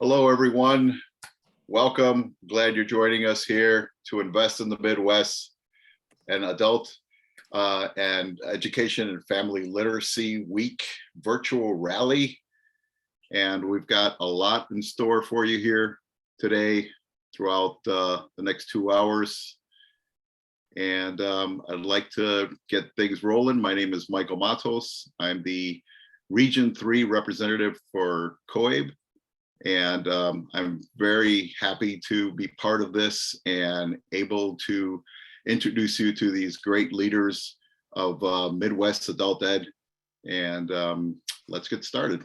Hello, everyone. Welcome. Glad you're joining us here to Invest in the Midwest, an adult and education and family literacy week virtual rally. And we've got a lot in store for you here today throughout the next 2 hours. And I'd like to get things rolling. My name is Michael Matos. I'm the Region 3 representative for COABE. And I'm very happy to be part of this and able to introduce you to these great leaders of Midwest Adult Ed. And let's get started.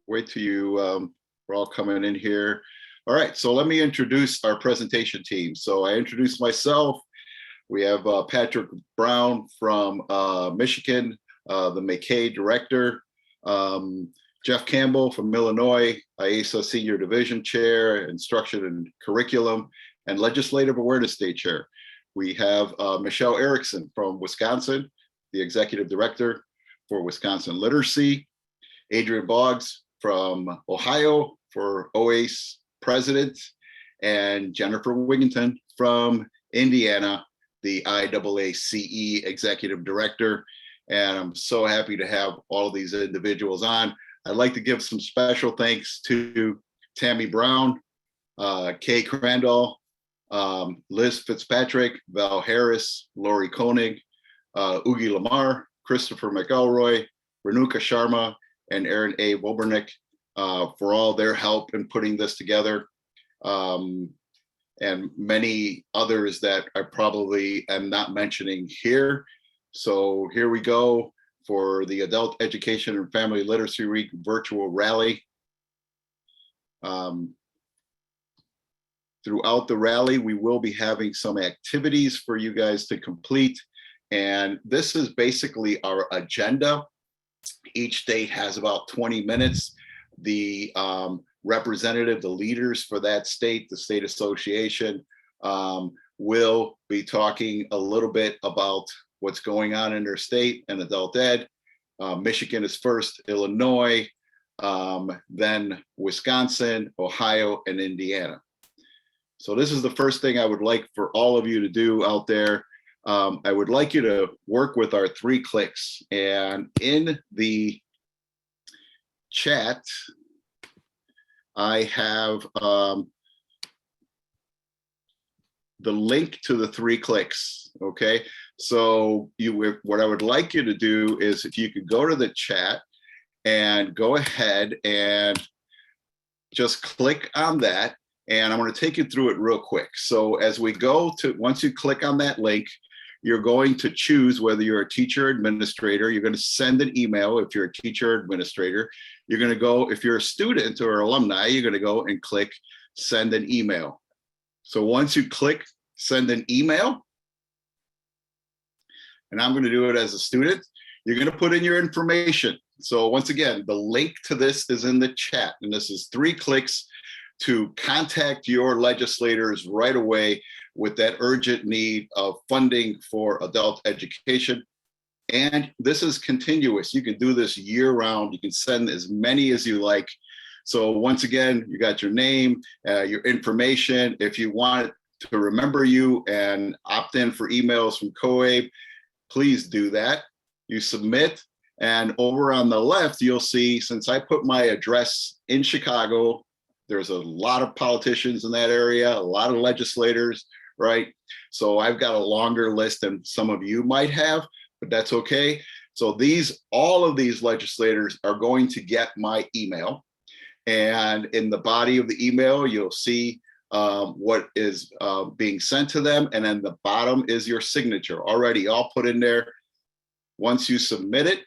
Wait till we're all coming in here. All right, so let me introduce our presentation team. So I introduced myself. We have Patrick Brown from Michigan, the McKay director. Jeff Campbell from Illinois, IASA Senior Division Chair, Instruction and Curriculum, and Legislative Awareness Day Chair. We have Michelle Erickson from Wisconsin, the Executive Director for Wisconsin Literacy. Adrian Boggs from Ohio for OACE President, and Jennifer Wigginton from Indiana, the IAACE Executive Director. And I'm so happy to have all of these individuals on. I'd like to give some special thanks to Tammy Brown, Kay Crandall, Liz Fitzpatrick, Val Harris, Lori Koenig, Ugi Lamar, Christopher McElroy, Renuka Sharma, and Aaron A. Wobernick for all their help in putting this together, and many others that I probably am not mentioning here. So here we go for the Adult Education and Family Literacy Week virtual rally. Throughout the rally, we will be having some activities for you guys to complete. And this is basically our agenda. Each state has about 20 minutes. The representative, the leaders for that state, the state association, will be talking a little bit about what's going on in their state and adult ed. Michigan is first, Illinois, then Wisconsin, Ohio, and Indiana. So this is the first thing I would like for all of you to do out there. I would like you to work with our 3 clicks, and in the chat, I have the link to the 3 clicks. Okay, so what I would like you to do is, if you could go to the chat and go ahead and just click on that, and I'm going to take you through it real quick. So as we go to, once you click on that link, you're going to choose whether you're a teacher or administrator. You're going to send an email if you're a teacher or administrator. You're going to go, if you're a student or alumni, you're going to go and click send an email. So once you click send an email, and I'm going to do it as a student, you're going to put in your information. So once again, the link to this is in the chat, and this is 3 clicks to contact your legislators right away with that urgent need of funding for adult education. And this is continuous. You can do this year round. You can send as many as you like. So once again, you got your name, your information. If you want to remember you and opt in for emails from COABE, please do that. You submit, and over on the left, you'll see, since I put my address in Chicago, there's a lot of politicians in that area, a lot of legislators, right? So I've got a longer list than some of you might have, but that's okay. So all of these legislators are going to get my email. And in the body of the email, you'll see what is being sent to them. And then the bottom is your signature already all put in there. Once you submit it,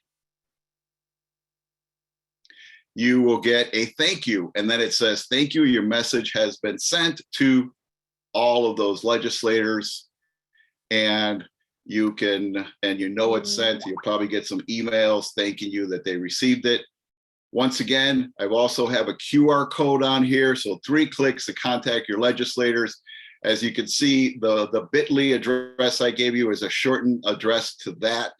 you will get a thank you. And then it says, thank you, your message has been sent to all of those legislators. And you can, and you know it's sent, you'll probably get some emails thanking you that they received it. Once again, I also have a QR code on here. So 3 clicks to contact your legislators. As you can see, the bit.ly address I gave you is a shortened address to that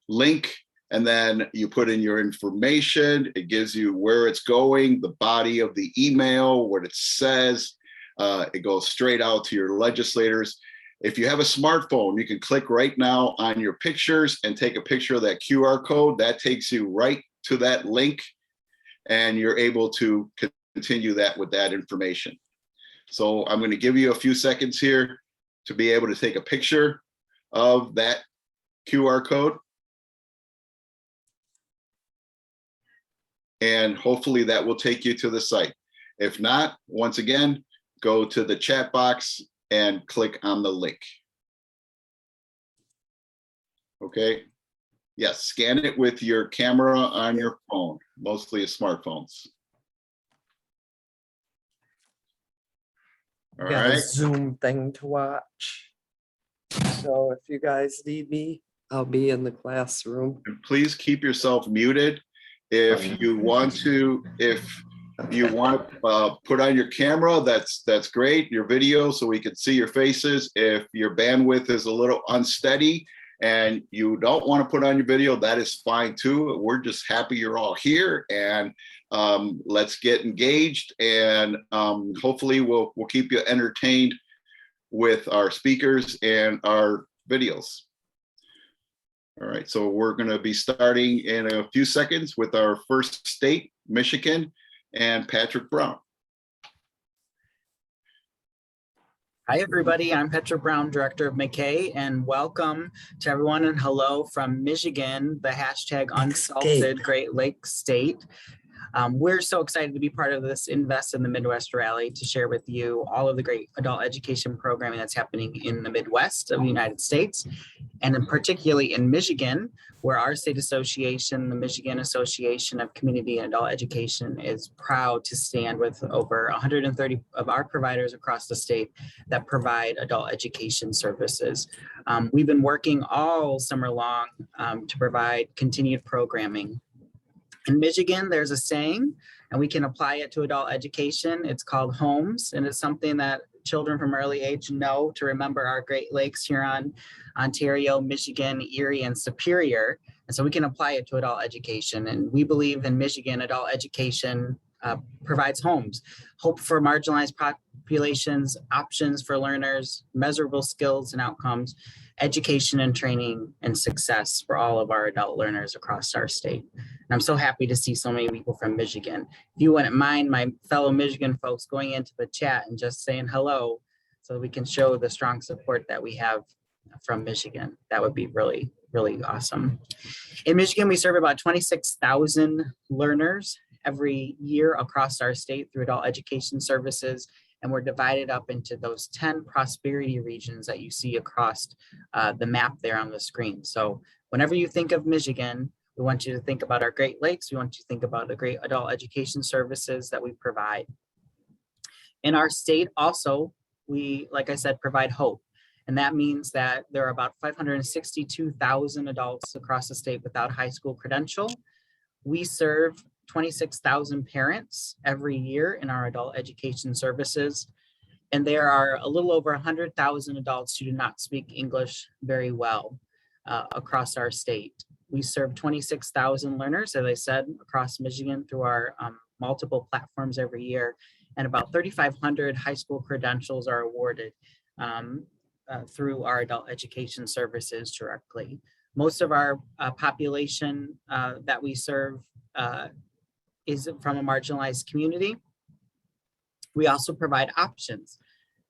link. And then you put in your information. It gives you where it's going, the body of the email, what it says. It goes straight out to your legislators. If you have a smartphone, you can click right now on your pictures and take a picture of that QR code. That takes you right to that link, and you're able to continue that with that information. So I'm going to give you a few seconds here to be able to take a picture of that QR code. And hopefully that will take you to the site. If not, once again, go to the chat box and click on the link. Okay. Yes, scan it with your camera on your phone, mostly smartphones. All Got right. a Zoom thing to watch. So if you guys need me, I'll be in the classroom. And please keep yourself muted. If you want to put on your camera, that's great, your video, so we can see your faces. If your bandwidth is a little unsteady and you don't want to put on your video, that is fine too. We're just happy you're all here, and let's get engaged, and hopefully we'll keep you entertained with our speakers and our videos. All right, so we're going to be starting in a few seconds with our first state, Michigan, and Patrick Brown. Hi, everybody. I'm Patrick Brown, Director of McKay, and welcome to everyone, and hello from Michigan, the hashtag Unsalted Great Lakes State. We're so excited to be part of this Invest in the Midwest rally to share with you all of the great adult education programming that's happening in the Midwest of the United States, and particularly in Michigan, where our state association, the Michigan Association of Community and Adult Education, is proud to stand with over 130 of our providers across the state that provide adult education services. We've been working all summer long to provide continued programming. In Michigan, there's a saying, and we can apply it to adult education. It's called HOMES, and it's something that children from early age know to remember our Great Lakes, Huron, Ontario, Michigan, Erie, and Superior. And so we can apply it to adult education. And we believe in Michigan, adult education provides homes, hope for marginalized populations, options for learners, measurable skills and outcomes, education and training, and success for all of our adult learners across our state. And I'm so happy to see so many people from Michigan. If you wouldn't mind my fellow Michigan folks going into the chat and just saying hello so that we can show the strong support that we have from Michigan, that would be really, really awesome. In Michigan, we serve about 26,000 learners every year across our state through adult education services. And we're divided up into those 10 prosperity regions that you see across the map there on the screen. So whenever you think of Michigan, we want you to think about our Great Lakes. We want you to think about the great adult education services that we provide. In our state also, we, like I said, provide hope. And that means that there are about 562,000 adults across the state without high school credential. We serve 26,000 parents every year in our adult education services. And there are a little over 100,000 adults who do not speak English very well across our state. We serve 26,000 learners, as I said, across Michigan through our multiple platforms every year. And about 3,500 high school credentials are awarded through our adult education services directly. Most of our population that we serve is from a marginalized community. We also provide options.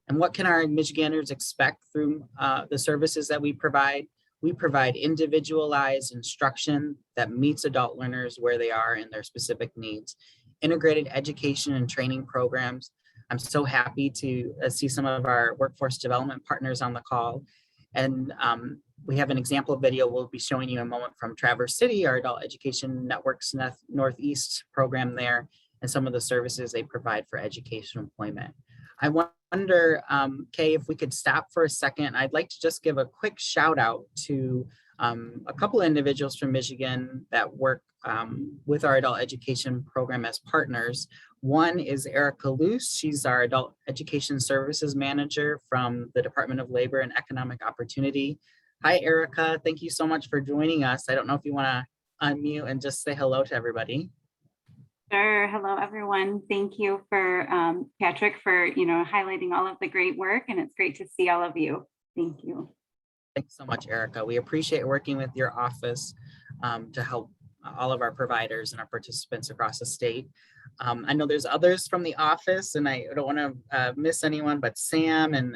And what can our Michiganders expect through the services that we provide? We provide individualized instruction that meets adult learners where they are in their specific needs. Integrated education and training programs. I'm so happy to see some of our workforce development partners on the call. And we have an example video we'll be showing you in a moment from Traverse City, our Adult Education Network's Northeast program there, and some of the services they provide for education employment. I wonder, Kay, if we could stop for a second. I'd like to just give a quick shout out to A couple of individuals from Michigan that work with our adult education program as partners. One is Erica Luce. She's our adult education services manager from the Department of Labor and Economic Opportunity. Hi, Erica. Thank you so much for joining us. I don't know if you want to unmute and just say hello to everybody. Sure. Hello, everyone. Thank you for Patrick for highlighting all of the great work, and it's great to see all of you. Thank you. Thanks so much, Erica. We appreciate working with your office to help all of our providers and our participants across the state. I know there's others from the office, and I don't want to miss anyone, but Sam and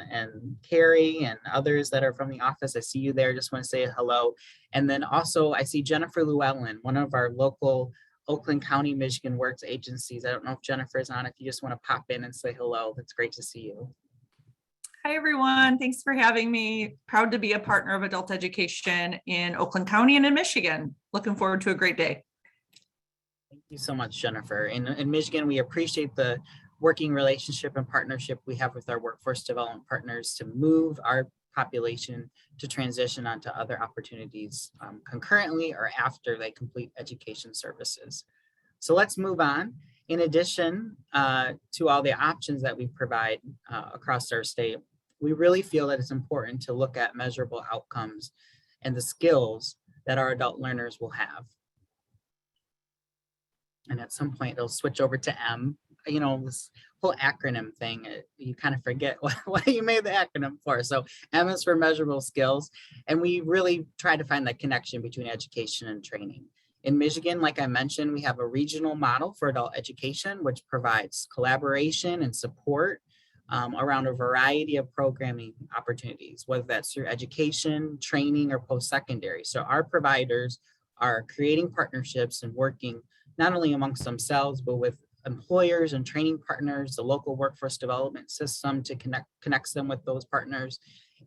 Carrie and others that are from the office. I see you there. Just want to say hello. And then also I see Jennifer Llewellyn, one of our local Oakland County, Michigan Works agencies. I don't know if Jennifer is on. If you just want to pop in and say hello, that's great to see you. Hi, everyone. Thanks for having me. Proud to be a partner of adult education in Oakland County and in Michigan. Looking forward to a great day. Thank you so much, Jennifer. In Michigan, we appreciate the working relationship and partnership we have with our workforce development partners to move our population to transition onto other opportunities concurrently or after they complete education services. So let's move on. In addition to all the options that we provide across our state, we really feel that it's important to look at measurable outcomes and the skills that our adult learners will have. And at some point it'll switch over to M. You know, this whole acronym thing, you kind of forget what you made the acronym for. So M is for measurable skills. And we really try to find that connection between education and training. In Michigan, like I mentioned, we have a regional model for adult education, which provides collaboration and support around a variety of programming opportunities, whether that's through education, training, or post-secondary. So our providers are creating partnerships and working not only amongst themselves, but with employers and training partners, the local workforce development system to connects them with those partners,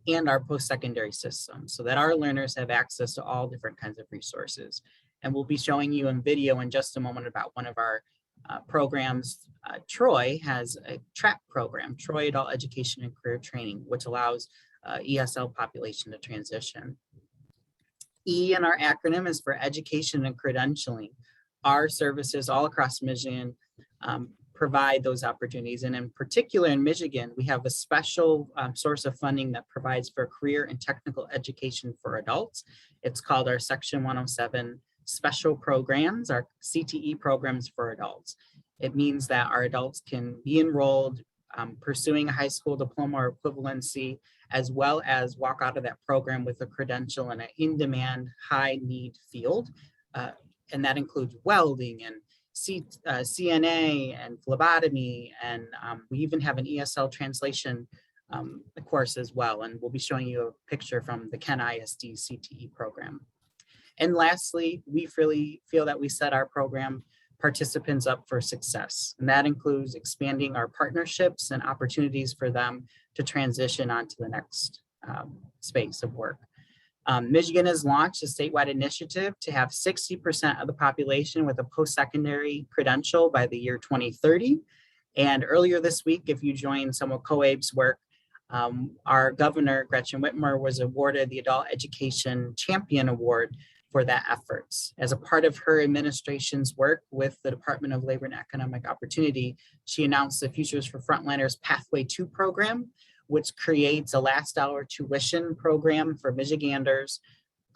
and our post-secondary system, so that our learners have access to all different kinds of resources. And we'll be showing you in video in just a moment about one of our programs. Troy has a TRAP program, Troy Adult Education and Career Training, which allows ESL population to transition. E in our acronym is for education and credentialing. Our services all across Michigan provide those opportunities. And in particular in Michigan, we have a special source of funding that provides for career and technical education for adults. It's called our Section 107 special programs, our CTE programs for adults. It means that our adults can be enrolled pursuing a high school diploma or equivalency, as well as walk out of that program with a credential in an in-demand, high-need field. And that includes welding and CNA and phlebotomy, and we even have an ESL translation course as well. And we'll be showing you a picture from the Ken ISD CTE program. And lastly, we really feel that we set our program participants up for success. And that includes expanding our partnerships and opportunities for them to transition onto the next space of work. Michigan has launched a statewide initiative to have 60% of the population with a post-secondary credential by the year 2030. And earlier this week, if you joined some of COABE's work, our governor, Gretchen Whitmer, was awarded the Adult Education Champion Award for that efforts. As a part of her administration's work with the Department of Labor and Economic Opportunity, she announced the Futures for Frontliners Pathway 2 program, which creates a last dollar tuition program for Michiganders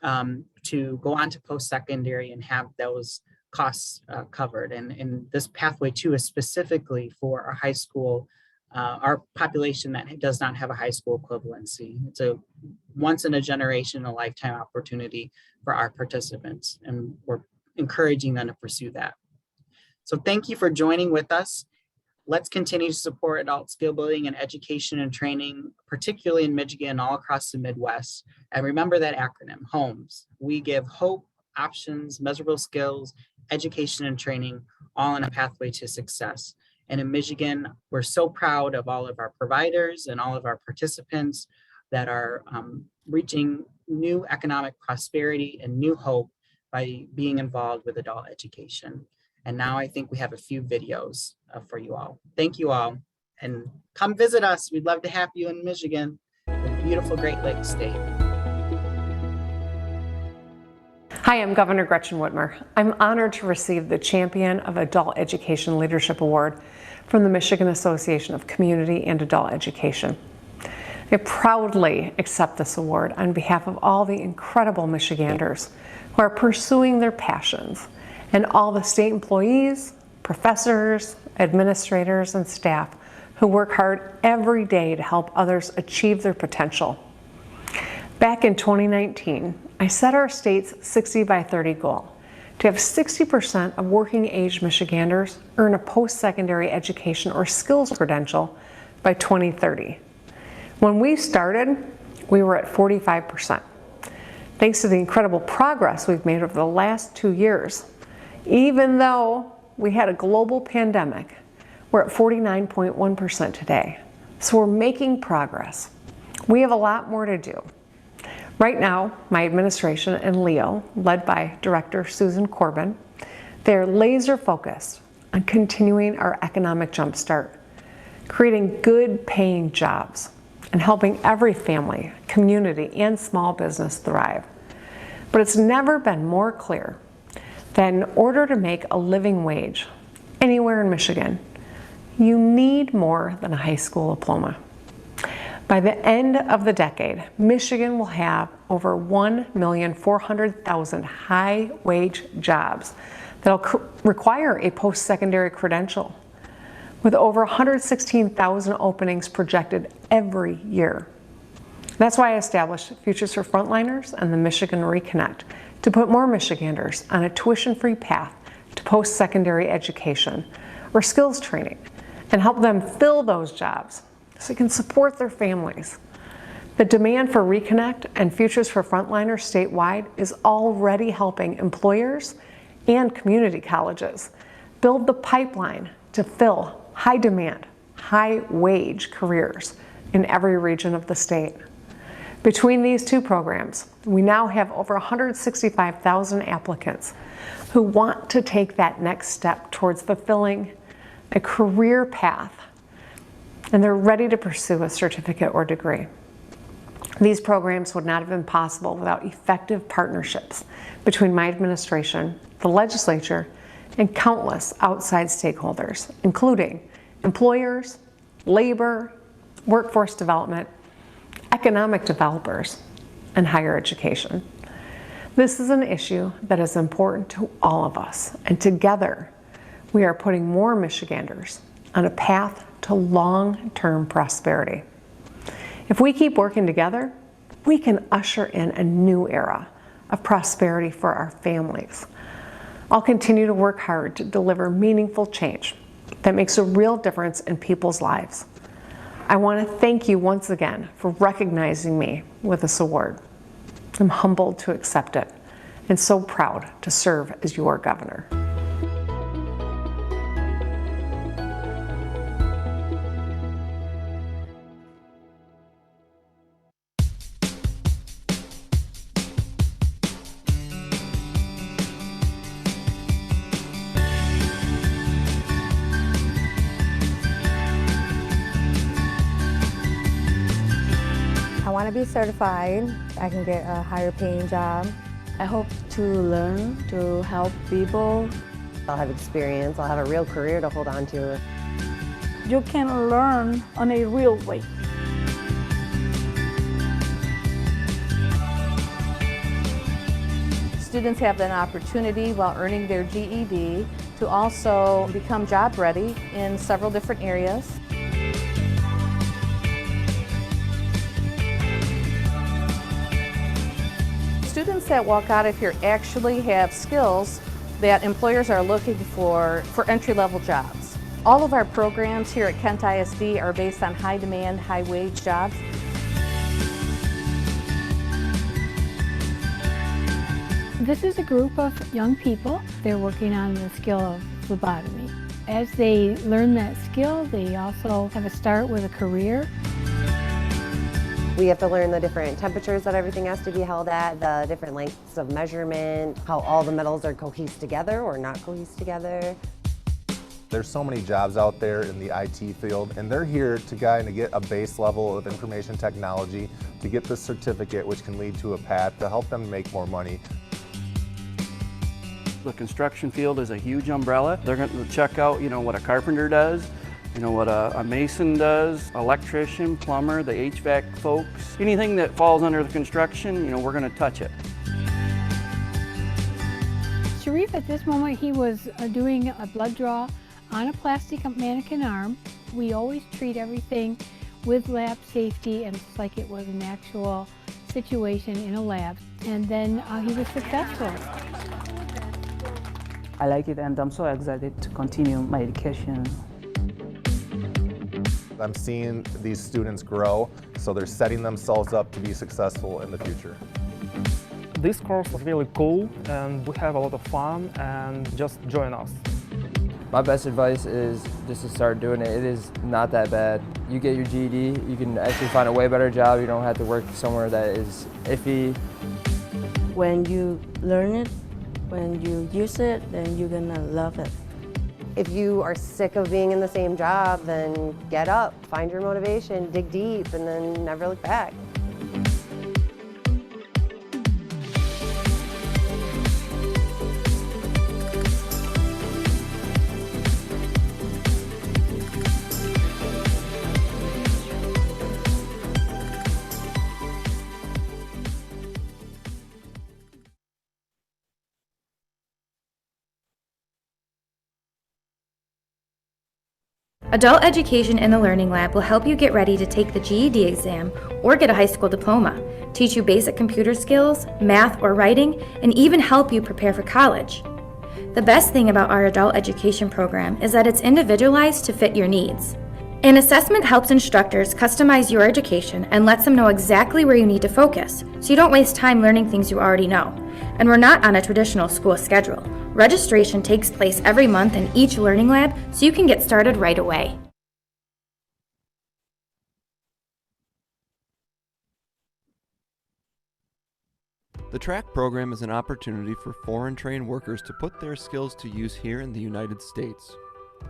to go on to post-secondary and have those costs covered. And this Pathway 2 is specifically for our high school, our population that does not have a high school equivalency. It's a once in a generation, a lifetime opportunity for our participants, and we're encouraging them to pursue that. So thank you for joining with us. Let's continue to support adult skill building and education and training, particularly in Michigan, all across the Midwest. And remember that acronym, HOMES. We give hope, options, measurable skills, education and training, all in a pathway to success. And in Michigan, we're so proud of all of our providers and all of our participants that are reaching new economic prosperity and new hope by being involved with adult education. And now I think we have a few videos for you all. Thank you all, and come visit us. We'd love to have you in Michigan, the beautiful Great Lakes state. Hi, I'm Governor Gretchen Whitmer. I'm honored to receive the Champion of Adult Education Leadership Award from the Michigan Association of Community and Adult Education. I proudly accept this award on behalf of all the incredible Michiganders who are pursuing their passions and all the state employees, professors, administrators, and staff who work hard every day to help others achieve their potential. Back in 2019, I set our state's 60 by 30 goal to have 60% of working age Michiganders earn a post-secondary education or skills credential by 2030. When we started, we were at 45%. Thanks to the incredible progress we've made over the last 2 years, even though we had a global pandemic, we're at 49.1% today. So we're making progress. We have a lot more to do. Right now, my administration and LEO, led by Director Susan Corbin, they're laser focused on continuing our economic jumpstart, creating good paying jobs, and helping every family, community, and small business thrive. But it's never been more clear that in order to make a living wage anywhere in Michigan, you need more than a high school diploma. By the end of the decade, Michigan will have over 1,400,000 high-wage jobs that will require a post-secondary credential, with over 116,000 openings projected every year. That's why I established Futures for Frontliners and the Michigan Reconnect to put more Michiganders on a tuition-free path to post-secondary education or skills training and help them fill those jobs so they can support their families. The demand for Reconnect and Futures for Frontliners statewide is already helping employers and community colleges build the pipeline to fill high-demand, high-wage careers in every region of the state. Between these two programs, we now have over 165,000 applicants who want to take that next step towards fulfilling a career path, and they're ready to pursue a certificate or degree. These programs would not have been possible without effective partnerships between my administration, the legislature, and countless outside stakeholders, including employers, labor, workforce development, economic developers, and higher education. This is an issue that is important to all of us, and together we are putting more Michiganders on a path to long-term prosperity. If we keep working together, we can usher in a new era of prosperity for our families. I'll continue to work hard to deliver meaningful change that makes a real difference in people's lives. I want to thank you once again for recognizing me with this award. I'm humbled to accept it and so proud to serve as your governor. I want to be certified. I can get a higher paying job. I hope to learn to help people. I'll have experience. I'll have a real career to hold on to. You can learn on a real way. Students have an opportunity while earning their GED to also become job ready in several different areas. Students that walk out of here actually have skills that employers are looking for entry-level jobs. All of our programs here at Kent ISD are based on high-demand, high-wage jobs. This is a group of young people. They're working on the skill of phlebotomy. As they learn that skill, they also have a start with a career. We have to learn the different temperatures that everything has to be held at, the different lengths of measurement, how all the metals are cohesed together or not cohesed together. There's so many jobs out there in the IT field, and they're here to kind of get a base level of information technology to get the certificate, which can lead to a path to help them make more money. The construction field is a huge umbrella. They're going to check out, what a carpenter does, what a mason does, electrician, plumber, the HVAC folks. Anything that falls under the construction, we're going to touch it. Sharif, at this moment, he was doing a blood draw on a plastic mannequin arm. We always treat everything with lab safety and it's like it was an actual situation in a lab. And then he was successful. I like it and I'm so excited to continue my education. I'm seeing these students grow, so they're setting themselves up to be successful in the future. This course is really cool and we have a lot of fun, and just join us. My best advice is just to start doing it. It is not that bad. You get your GED, you can actually find a way better job. You don't have to work somewhere that is iffy. When you learn it, when you use it, then you're gonna love it. If you are sick of being in the same job, then get up, find your motivation, dig deep, and then never look back. Adult Education in the Learning Lab will help you get ready to take the GED exam or get a high school diploma, teach you basic computer skills, math or writing, and even help you prepare for college. The best thing about our adult education program is that it's individualized to fit your needs. An assessment helps instructors customize your education and lets them know exactly where you need to focus, so you don't waste time learning things you already know. And we're not on a traditional school schedule. Registration takes place every month in each learning lab, so you can get started right away. The TRACK program is an opportunity for foreign-trained workers to put their skills to use here in the United States.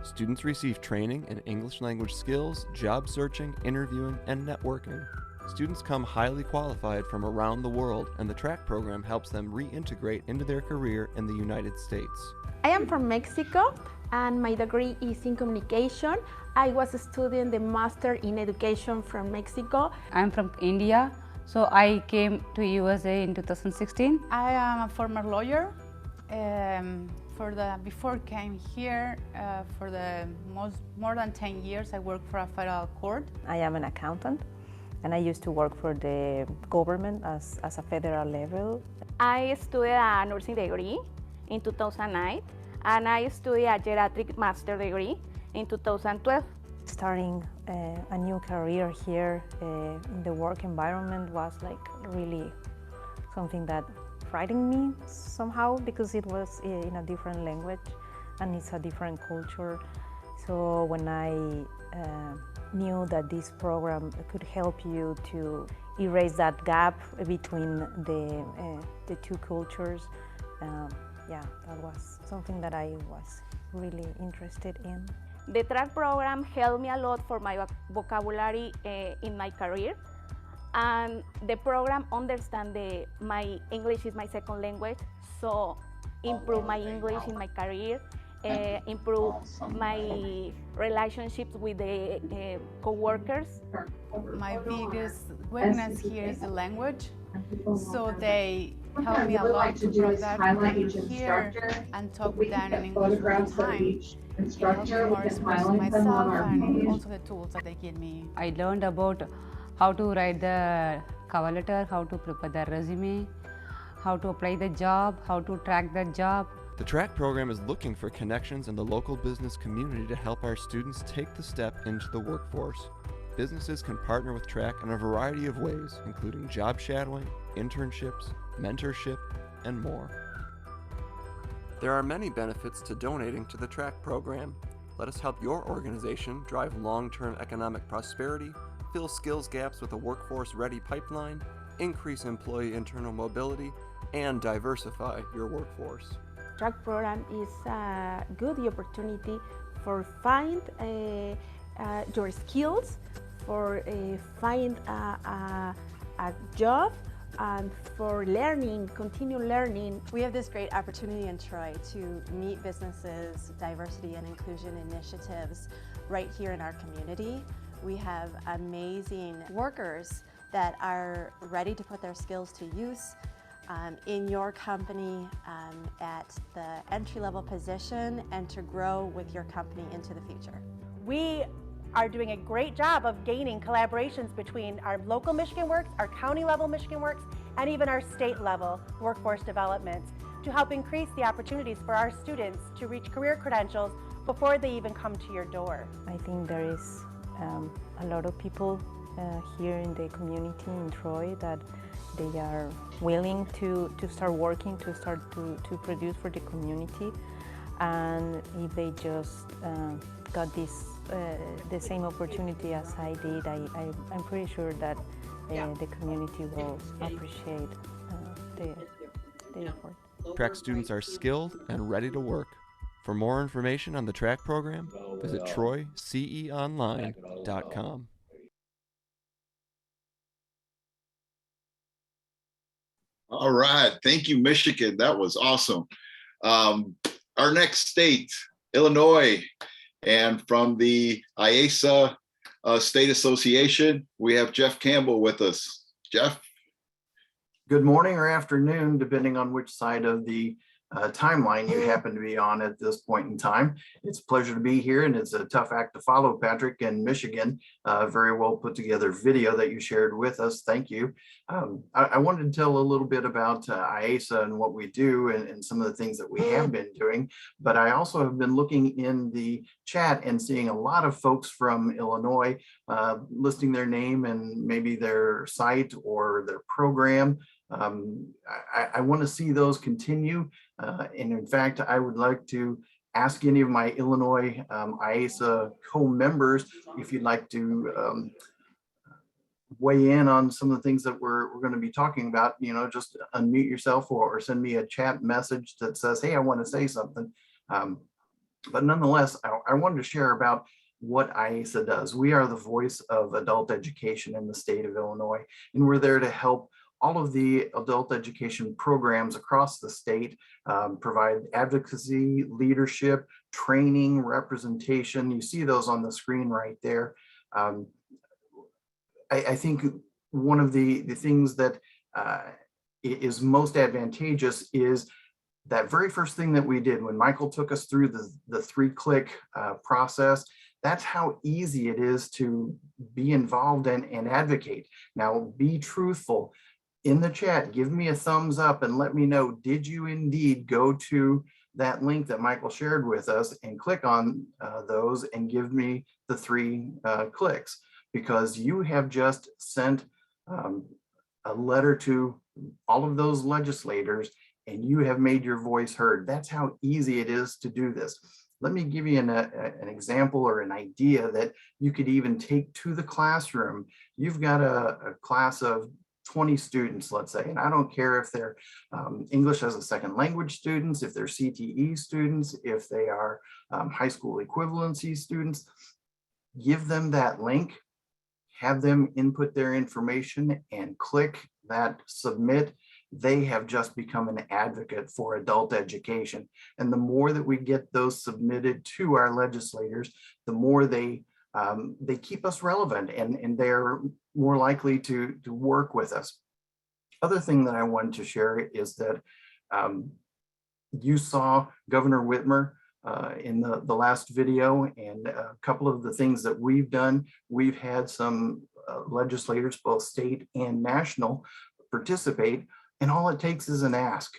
Students receive training in English language skills, job searching, interviewing, and networking. Students come highly qualified from around the world, and the TRACK program helps them reintegrate into their career in the United States. I am from Mexico, and my degree is in communication. I was studying the Master in Education from Mexico. I'm from India, so I came to USA in 2016. I am a former lawyer. Before came here, for the more than 10 years, I worked for a federal court. I am an accountant, and I used to work for the government as a federal level. I studied a nursing degree in 2009, and I studied a geriatric master degree in 2012. Starting a new career here in the work environment was like really something that frightened me somehow, because it was in a different language and it's a different culture. So when I knew that this program could help you to erase that gap between the two cultures, yeah, that was something that I was really interested in. The TRACK program helped me a lot for my vocabulary in my career. And the program understands my English is my second language, so improve my English in my career, improve my relationships with the co-workers. My biggest weakness here is the language, so they helped me a lot to bring that here and talk with them in English all the time. It helped me more express myself and also the tools that they give me. I learned about how to write the cover letter, how to prepare the resume, how to apply the job, how to track the job. The TRACK program is looking for connections in the local business community to help our students take the step into the workforce. Businesses can partner with TRACK in a variety of ways, including job shadowing, internships, mentorship, and more. There are many benefits to donating to the TRACK program. Let us help your organization drive long-term economic prosperity, fill skills gaps with a workforce-ready pipeline, increase employee internal mobility, and diversify your workforce. TRACK program is a good opportunity for find your skills, for find a job, and for learning, continue learning. We have this great opportunity in Troy to meet businesses, diversity and inclusion initiatives right here in our community. We have amazing workers that are ready to put their skills to use in your company at the entry-level position and to grow with your company into the future. We are doing a great job of gaining collaborations between our local Michigan Works, our county level Michigan Works, and even our state level workforce development to help increase the opportunities for our students to reach career credentials before they even come to your door. I think there is a lot of people here in the community in Troy that they are willing to start working, to start to produce for the community. And if they just got this the same opportunity as I did, I'm pretty sure that the community will appreciate the effort. Track students are skilled and ready to work. For more information on the track program, visit troyceonline.com. All right. Thank you, Michigan. That was awesome. Our next state, Illinois, and from the IASA State Association, we have Jeff Campbell with us. Jeff? Good morning or afternoon, depending on which side of the timeline you happen to be on at this point in time. It's a pleasure to be here, and it's a tough act to follow, Patrick, in Michigan. Very well put together video that you shared with us. Thank you. I wanted to tell a little bit about IASA and what we do and some of the things that we have been doing, but I also have been looking in the chat and seeing a lot of folks from Illinois listing their name and maybe their site or their program. I want to see those continue. And in fact, I would like to ask any of my Illinois IASA co-members if you'd like to weigh in on some of the things that we're going to be talking about. You know, just unmute yourself or send me a chat message that says, hey, I want to say something. But nonetheless, I wanted to share about what IASA does. We are the voice of adult education in the state of Illinois, and we're there to help all of the adult education programs across the state, provide advocacy, leadership, training, representation. You see those on the screen right there. I think one of the things that is most advantageous is that very first thing that we did when Michael took us through the 3-click process. That's how easy it is to be involved and advocate. Now, be truthful. In the chat, give me a thumbs up and let me know, did you indeed go to that link that Michael shared with us and click on those and give me the 3 clicks? Because you have just sent a letter to all of those legislators and you have made your voice heard. That's how easy it is to do this. Let me give you an example or an idea that you could even take to the classroom. You've got a class of 20 students, let's say, and I don't care if they're English as a second language students, if they're CTE students, if they are high school equivalency students. Give them that link, have them input their information and click that submit. They have just become an advocate for adult education. And the more that we get those submitted to our legislators, the more they keep us relevant and they're more likely to work with us. Other thing that I wanted to share is that you saw Governor Whitmer in the last video, and a couple of the things that we've done. We've had some legislators, both state and national, participate, and all it takes is an ask.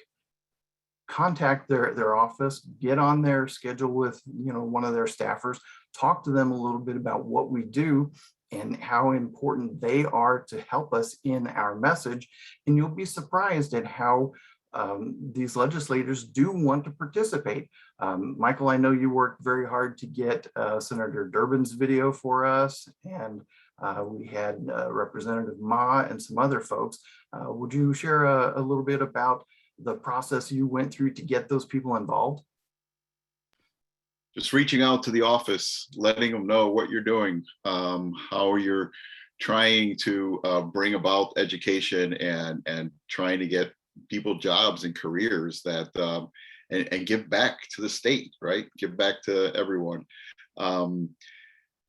Contact their office, get on their schedule with one of their staffers, talk to them a little bit about what we do and how important they are to help us in our message. And you'll be surprised at how these legislators do want to participate. Michael, I know you worked very hard to get Senator Durbin's video for us, and we had Representative Ma and some other folks. Would you share a little bit about the process you went through to get those people involved? Just reaching out to the office, letting them know what you're doing, how you're trying to bring about education and trying to get people jobs and careers that and give back to the state, right? Give back to everyone.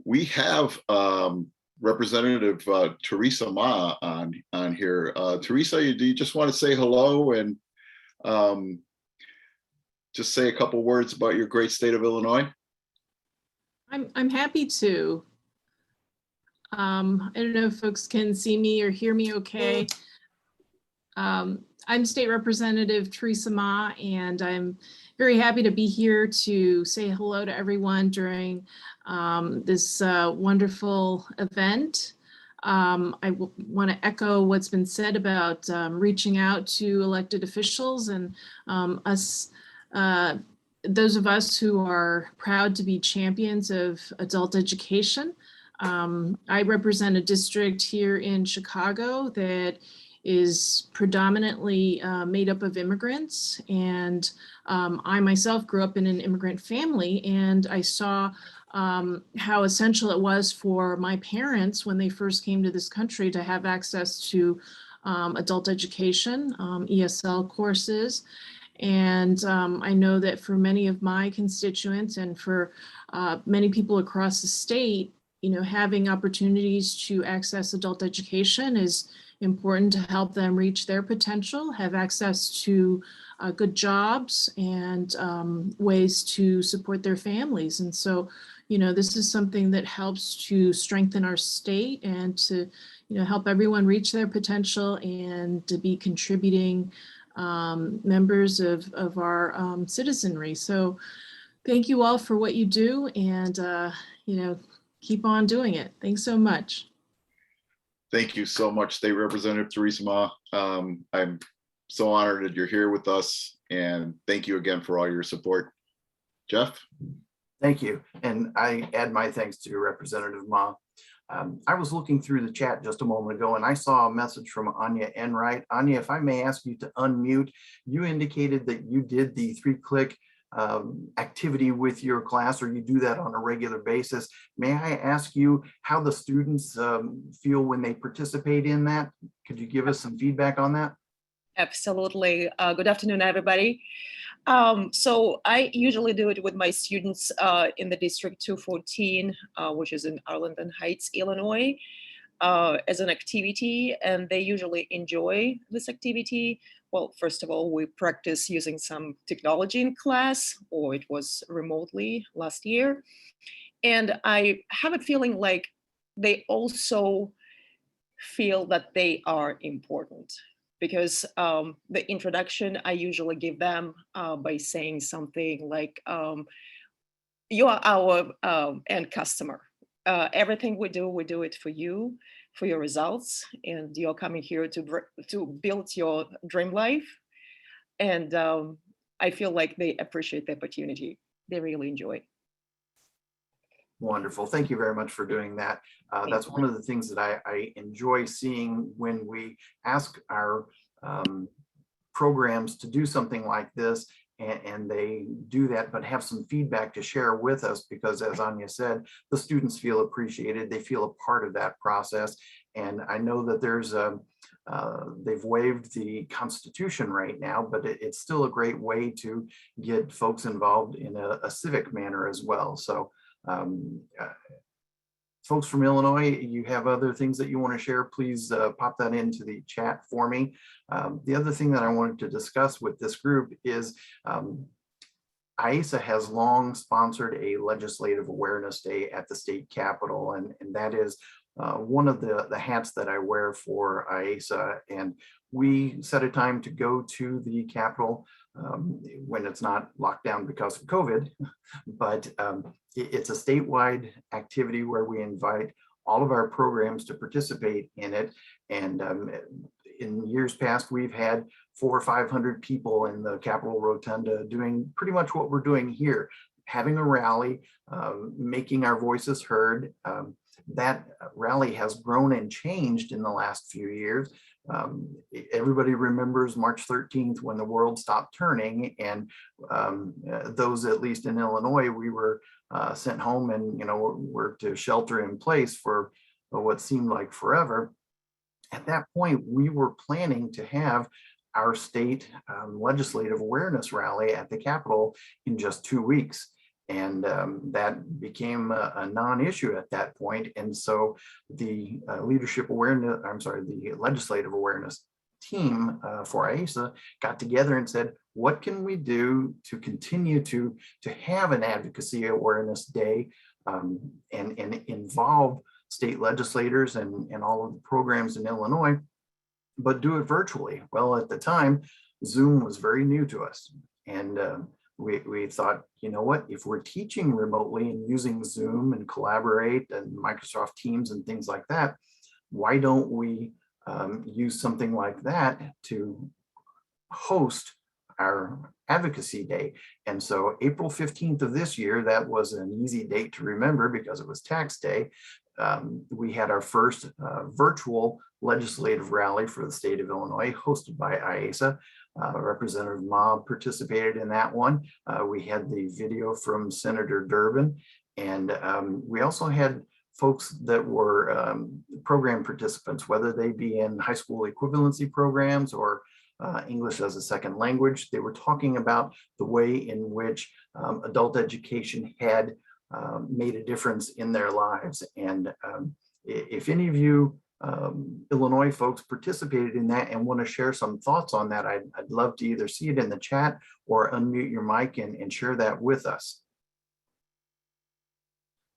We have Representative Teresa Ma on here. Teresa, do you just want to say hello and just say a couple words about your great state of Illinois? I'm happy to. I don't know if folks can see me or hear me okay. I'm State Representative Teresa Ma, and I'm very happy to be here to say hello to everyone during this wonderful event. I want to echo what's been said about reaching out to elected officials and those of us who are proud to be champions of adult education. I represent a district here in Chicago that is predominantly made up of immigrants, and I myself grew up in an immigrant family, and I saw how essential it was for my parents when they first came to this country to have access to adult education, ESL courses. And I know that for many of my constituents and for many people across the state, you know, having opportunities to access adult education is important to help them reach their potential, have access to good jobs and ways to support their families. And so, you know, this is something that helps to strengthen our state and to, you know, help everyone reach their potential and to be contributing members of our citizenry. So thank you all for what you do, and, you know, keep on doing it. Thanks so much. Thank you so much, State Representative Teresa Ma. I'm so honored that you're here with us, and thank you again for all your support. Jeff? Thank you. And I add my thanks to Representative Ma. I was looking through the chat just a moment ago, and I saw a message from Anya Enright. Anya, if I may ask you to unmute, you indicated that you did the 3-click activity with your class, or you do that on a regular basis. May I ask you how the students feel when they participate in that? Could you give us some feedback on that? Absolutely. Good afternoon, everybody. So I usually do it with my students in the District 214, which is in Arlington Heights, Illinois, as an activity, and they usually enjoy this activity. Well, first of all, we practice using some technology in class, or it was remotely last year. And I have a feeling like they also feel that they are important, because the introduction I usually give them by saying something like, you are our end customer. Everything we do it for you, for your results, and you're coming here to build your dream life. And I feel like they appreciate the opportunity. They really enjoy. Wonderful. Thank you very much for doing that. That's one of the things that I enjoy seeing when we ask our programs to do something like this, and they do that, but have some feedback to share with us, because as Anya said, the students feel appreciated. They feel a part of that process. And I know that there's they've waived the Constitution right now, but it's still a great way to get folks involved in a civic manner as well. So folks from Illinois, you have other things that you want to share, please pop that into the chat for me. The other thing that I wanted to discuss with this group is IASA has long sponsored a legislative awareness day at the state capitol, and that is one of the hats that I wear for IASA. And we set a time to go to the capitol when it's not locked down because of COVID, but it's a statewide activity where we invite all of our programs to participate in it. And in years past, we've had 400 or 500 people in the Capitol Rotunda doing pretty much what we're doing here, having a rally, making our voices heard. That rally has grown and changed in the last few years. Everybody remembers March 13th when the world stopped turning, and those, at least in Illinois, we were sent home and, you know, were to shelter in place for what seemed like forever. At that point, we were planning to have our state legislative awareness rally at the Capitol in just 2 weeks. And that became a non-issue at that point. And so the the legislative awareness team for IASA got together and said, what can we do to continue to have an advocacy awareness day and involve state legislators and all of the programs in Illinois, but do it virtually? Well, at the time, Zoom was very new to us. And we thought, you know what, if we're teaching remotely and using Zoom and Collaborate and Microsoft Teams and things like that, why don't we use something like that to host our advocacy day? And so April 15th of this year, that was an easy date to remember because it was tax day. We had our first virtual legislative rally for the state of Illinois, hosted by IASA. Representative Mobb participated in that one. We had the video from Senator Durbin, and we also had folks that were program participants, whether they be in high school equivalency programs or English as a second language. They were talking about the way in which adult education had made a difference in their lives. And if any of you Illinois folks participated in that and want to share some thoughts on that, I'd love to either see it in the chat or unmute your mic and share that with us.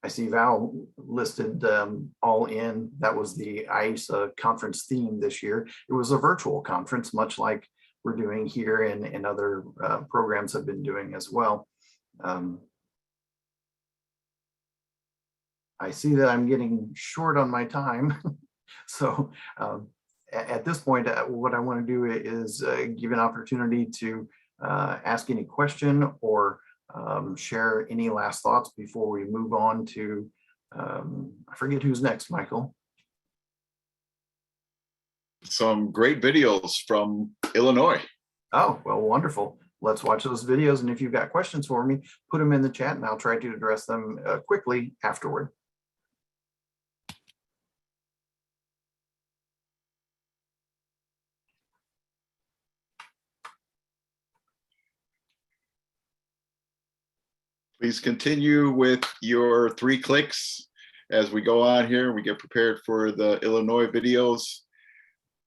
I see Val listed All In. That was the IASA conference theme this year. It was a virtual conference, much like we're doing here and other programs have been doing as well. I see that I'm getting short on my time. So at this point, what I want to do is give an opportunity to ask any question or share any last thoughts before we move on to, I forget who's next, Michael. Some great videos from Illinois. Oh, well, wonderful. Let's watch those videos. And if you've got questions for me, put them in the chat and I'll try to address them quickly afterward. Please continue with your 3 clicks as we go on here. We get prepared for the Illinois videos.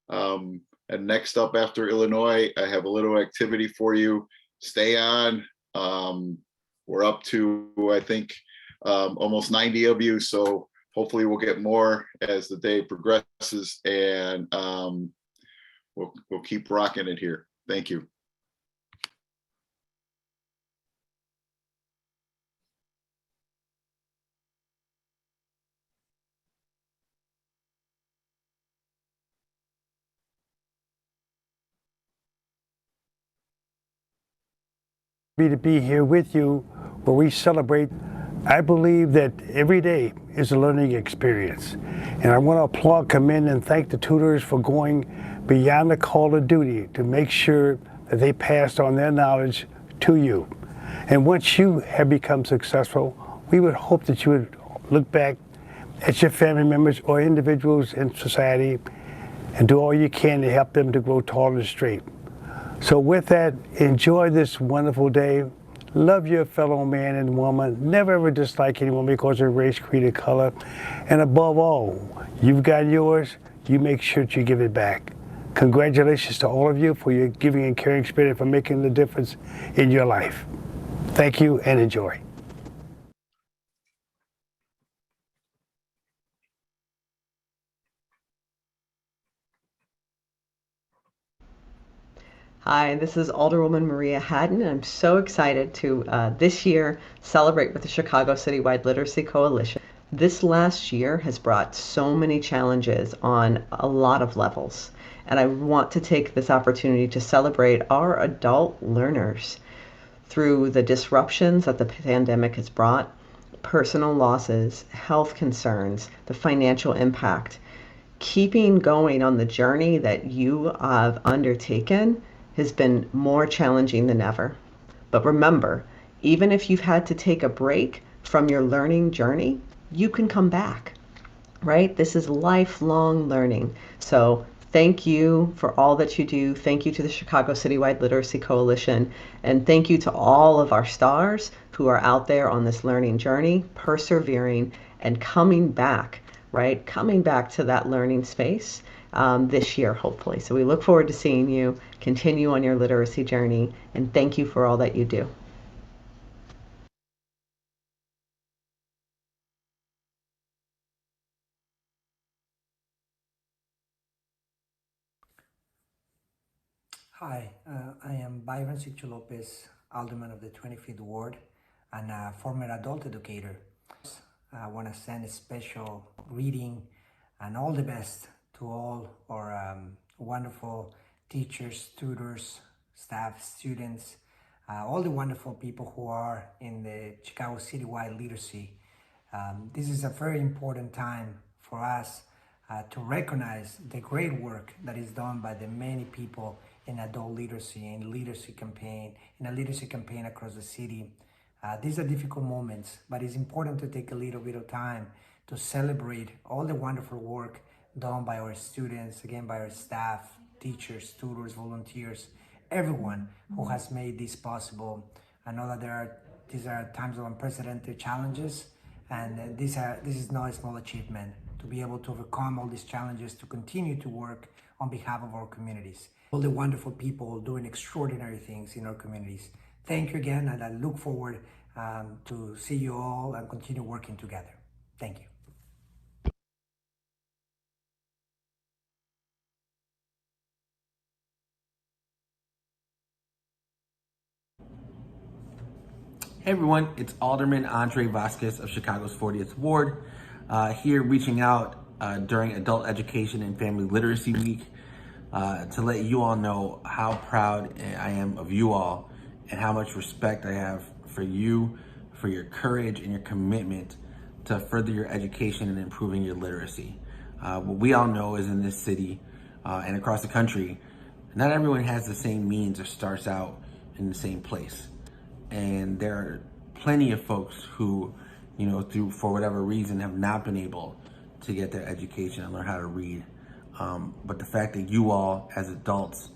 And next up after Illinois, I have a little activity for you. Stay on. We're up to, I think, almost 90 of you. So hopefully we'll get more as the day progresses, and we'll keep rocking it here. Thank you. To be here with you where we celebrate. I believe that every day is a learning experience, and I want to applaud, commend, and thank the tutors for going beyond the call of duty to make sure that they passed on their knowledge to you. And once you have become successful, we would hope that you would look back at your family members or individuals in society and do all you can to help them to grow tall and straight. So with that, enjoy this wonderful day. Love your fellow man and woman. Never ever dislike anyone because of race, creed, or color. And above all, you've got yours. You make sure that you give it back. Congratulations to all of you for your giving and caring spirit and for making the difference in your life. Thank you and enjoy. Hi, this is Alderwoman Maria Haddon, and I'm so excited to this year celebrate with the Chicago Citywide Literacy Coalition. This last year has brought so many challenges on a lot of levels, and I want to take this opportunity to celebrate our adult learners through the disruptions that the pandemic has brought, personal losses, health concerns, the financial impact. Keeping going on the journey that you have undertaken has been more challenging than ever. But remember, even if you've had to take a break from your learning journey, you can come back. right? This is lifelong learning. So thank you for all that you do. Thank you to the Chicago Citywide Literacy Coalition. And thank you to all of our stars who are out there on this learning journey, persevering and coming back, right? Coming back to that learning space this year, hopefully. So we look forward to seeing you continue on your literacy journey. And thank you for all that you do. Hi, I am Byron Siccho Lopez, Alderman of the 25th Ward and a former adult educator. I want to send a special greeting and all the best to all our wonderful teachers, tutors, staff, students, all the wonderful people who are in the Chicago Citywide Literacy. This is a very important time for us to recognize the great work that is done by the many people in adult literacy and literacy campaign, in a literacy campaign across the city. These are difficult moments, but it's important to take a little bit of time to celebrate all the wonderful work done by our students, again, by our staff, teachers, tutors, volunteers, everyone who has made this possible. I know that these are times of unprecedented challenges, and this is not a small achievement to be able to overcome all these challenges, to continue to work on behalf of our communities. All the wonderful people doing extraordinary things in our communities. Thank you again, and I look forward to see you all and continue working together. Thank you. Hey everyone, it's Alderman Andre Vasquez of Chicago's 40th Ward, here reaching out during Adult Education and Family Literacy Week to let you all know how proud I am of you all and how much respect I have for you, for your courage and your commitment to further your education and improving your literacy. What we all know is in this city and across the country, not everyone has the same means or starts out in the same place. And there are plenty of folks who, for whatever reason, have not been able to get their education and learn how to read. But the fact that you all, as adults,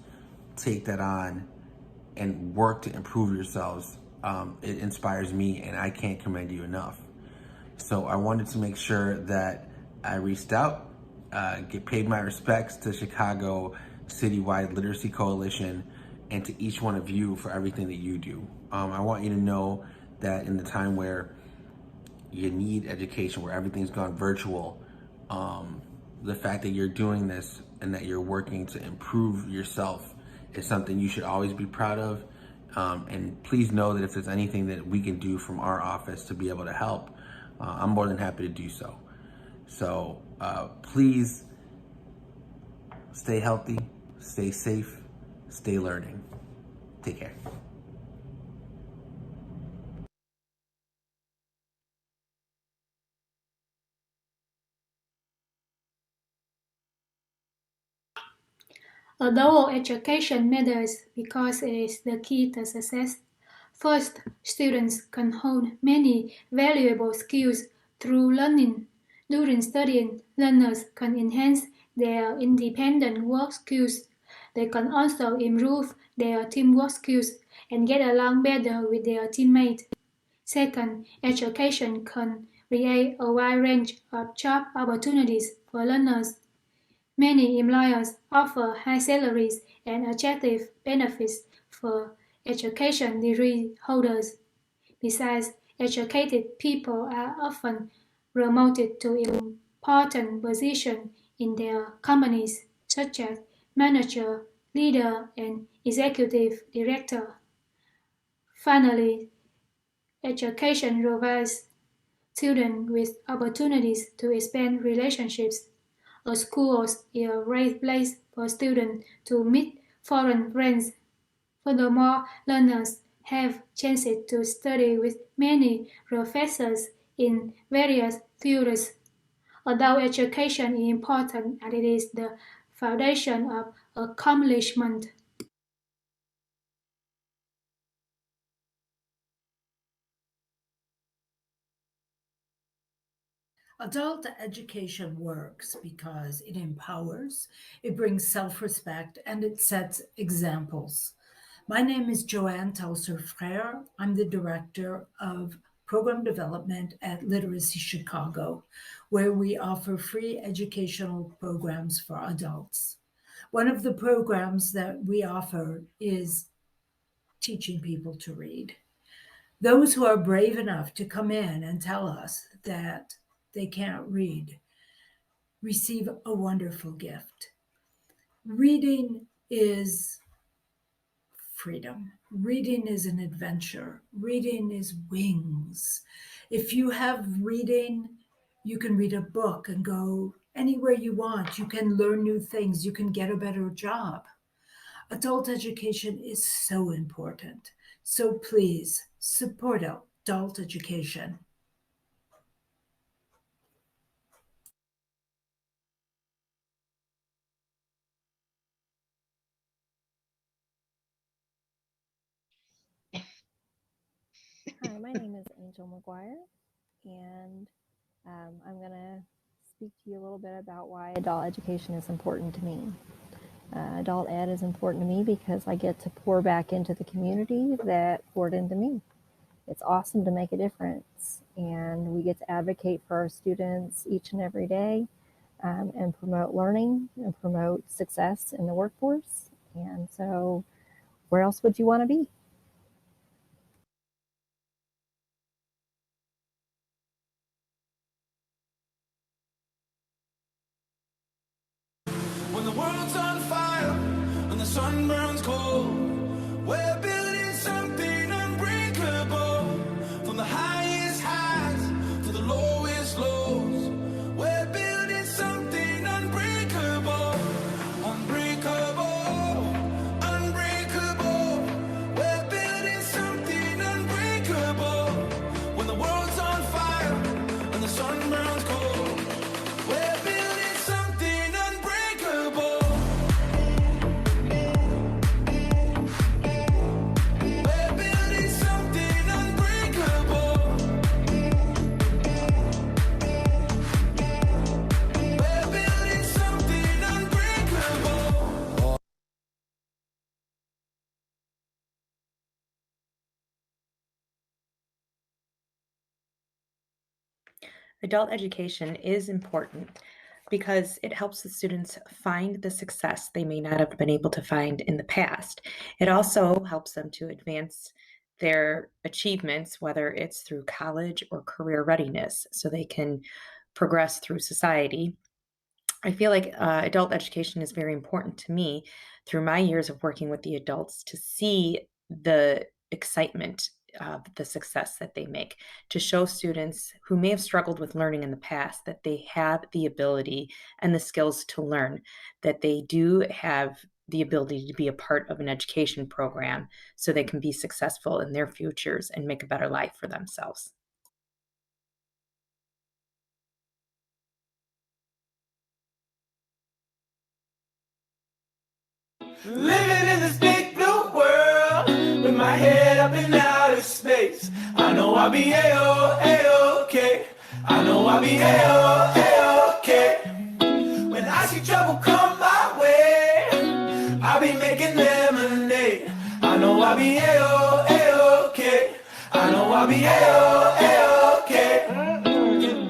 take that on and work to improve yourselves, it inspires me, and I can't commend you enough. So I wanted to make sure that I reached out, paid my respects to Chicago Citywide Literacy Coalition, and to each one of you for everything that you do. I want you to know that in the time where you need education, where everything's gone virtual, the fact that you're doing this and that you're working to improve yourself is something you should always be proud of. And please know that if there's anything that we can do from our office to be able to help, I'm more than happy to do so. So please stay healthy, stay safe, stay learning. Take care. Adult education matters because it is the key to success. First, students can hone many valuable skills through learning. During studying, learners can enhance their independent work skills. They can also improve their teamwork skills and get along better with their teammates. Second, education can create a wide range of job opportunities for learners. Many employers offer high salaries and attractive benefits for education degree holders. Besides, educated people are often promoted to important positions in their companies, such as manager, leader, and executive director. Finally, education provides children with opportunities to expand relationships. A school is a great place for students to meet foreign friends. Furthermore, learners have chances to study with many professors in various fields. Adult education is important and it is the foundation of accomplishment. Adult education works because it empowers, it brings self-respect, and it sets examples. My name is Joanne Telser-Frere. I'm the Director of Program Development at Literacy Chicago, where we offer free educational programs for adults. One of the programs that we offer is teaching people to read. Those who are brave enough to come in and tell us that they can't read receive a wonderful gift. Reading is freedom. Reading is an adventure. Reading is wings. If you have reading, you can read a book and go anywhere you want. You can learn new things. You can get a better job. Adult education is so important. So please support adult education. Hi, my name is Angel McGuire, and I'm going to speak to you a little bit about why adult education is important to me. Adult ed is important to me because I get to pour back into the community that poured into me. It's awesome to make a difference, and we get to advocate for our students each and every day and promote learning and promote success in the workforce. And so where else would you want to be? When the world's on fire and the sun burns cold, we're building something unbreakable. From the highest highs to the lowest lows, we're building something unbreakable. Unbreakable, unbreakable. We're building something unbreakable. When the world's on fire and the sun burns cold, we're building something unbreakable. We're building something unbreakable. We're building something unbreakable. Adult education is important because it helps the students find the success they may not have been able to find in the past. It also helps them to advance their achievements, whether it's through college or career readiness, so they can progress through society. I feel like adult education is very important to me through my years of working with the adults to see the excitement of the success that they make, to show students who may have struggled with learning in the past that they have the ability and the skills to learn, that they do have the ability to be a part of an education program so they can be successful in their futures and make a better life for themselves. Living in this big blue world with my head up in outer space. I know I'll be A-OK. I know I'll be A-OK. When I see trouble come my way, I'll be making lemonade. I know I'll be A-OK. I know I'll be A-OK.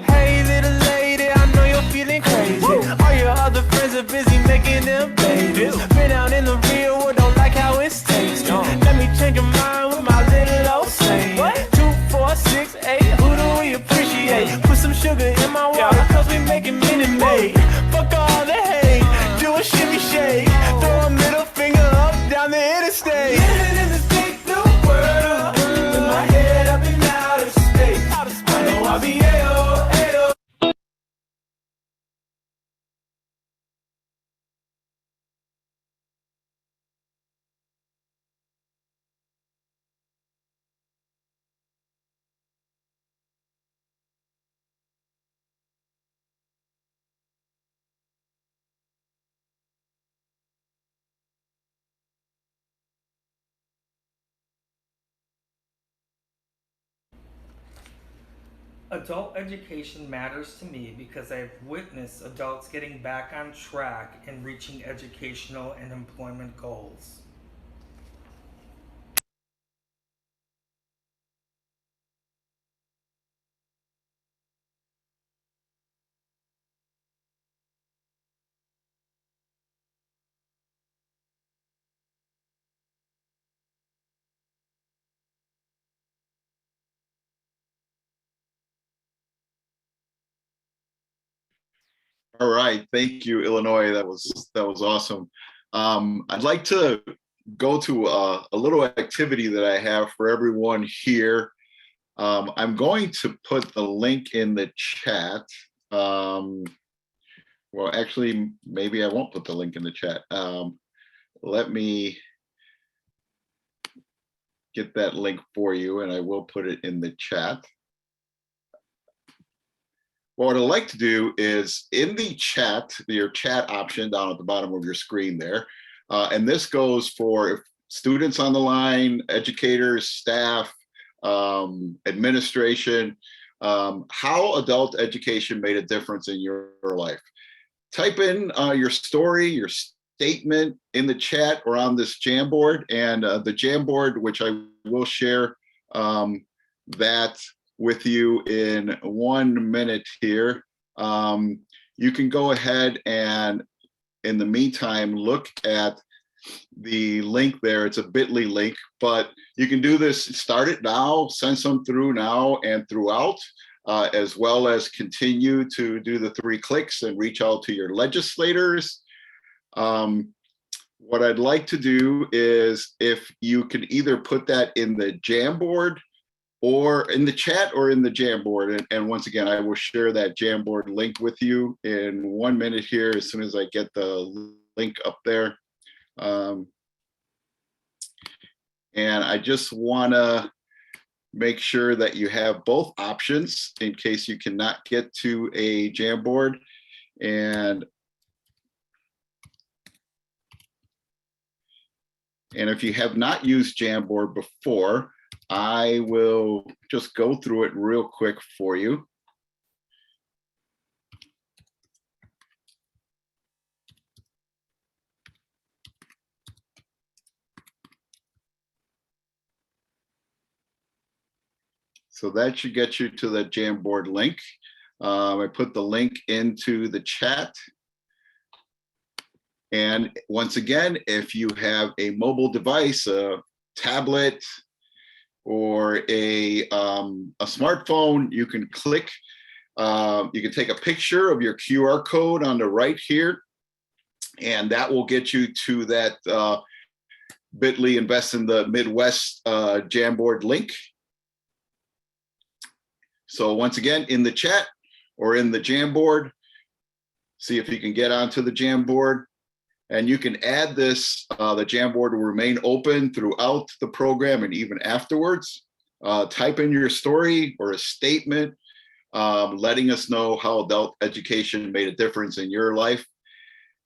Hey little lady, I know you're feeling crazy. All your other friends are busy making them babies. Been out in the real world, don't like how it's tasting. Let me change your mind with my little old saying. 2, 4, 6, 8, who do we appreciate? Put some sugar in my water, cause we making Minute Maid. Fuck all the hate, do a shimmy shake. Throw a middle finger up down the interstate. Living in this big blue world with my head up in outer space. I know I'll be A-O. Adult education matters to me because I've witnessed adults getting back on track and reaching educational and employment goals. All right, thank you, Illinois. That was awesome. I'd like to go to a little activity that I have for everyone here. I'm going to put the link in the chat. Well, actually, maybe I won't put the link in the chat. Let me get that link for you, and I will put it in the chat. What I'd like to do is in the chat, your chat option down at the bottom of your screen there, and this goes for students on the line, educators, staff, administration, how adult education made a difference in your life. Type in your story, your statement in the chat or on this Jamboard, and the Jamboard, which I will share that with you in 1 minute here. You can go ahead and in the meantime, look at the link there. It's a bit.ly link, but you can do this, start it now, send some through now and throughout, as well as continue to do the 3 clicks and reach out to your legislators. What I'd like to do is if you can either put that in the Jamboard or in the chat or in the Jamboard. And once again, I will share that Jamboard link with you in 1 minute here as soon as I get the link up there. And I just wanna make sure that you have both options in case you cannot get to a Jamboard. And if you have not used Jamboard before, I will just go through it real quick for you. So that should get you to the Jamboard link. I put the link into the chat. And once again, if you have a mobile device, a tablet, or a smartphone, you can click, you can take a picture of your QR code on the right here, and that will get you to that bit.ly Invest in the Midwest Jamboard link. So once again, in the chat or in the Jamboard, see if you can get onto the Jamboard. And you can add this, the Jamboard will remain open throughout the program and even afterwards. Type in your story or a statement letting us know how adult education made a difference in your life,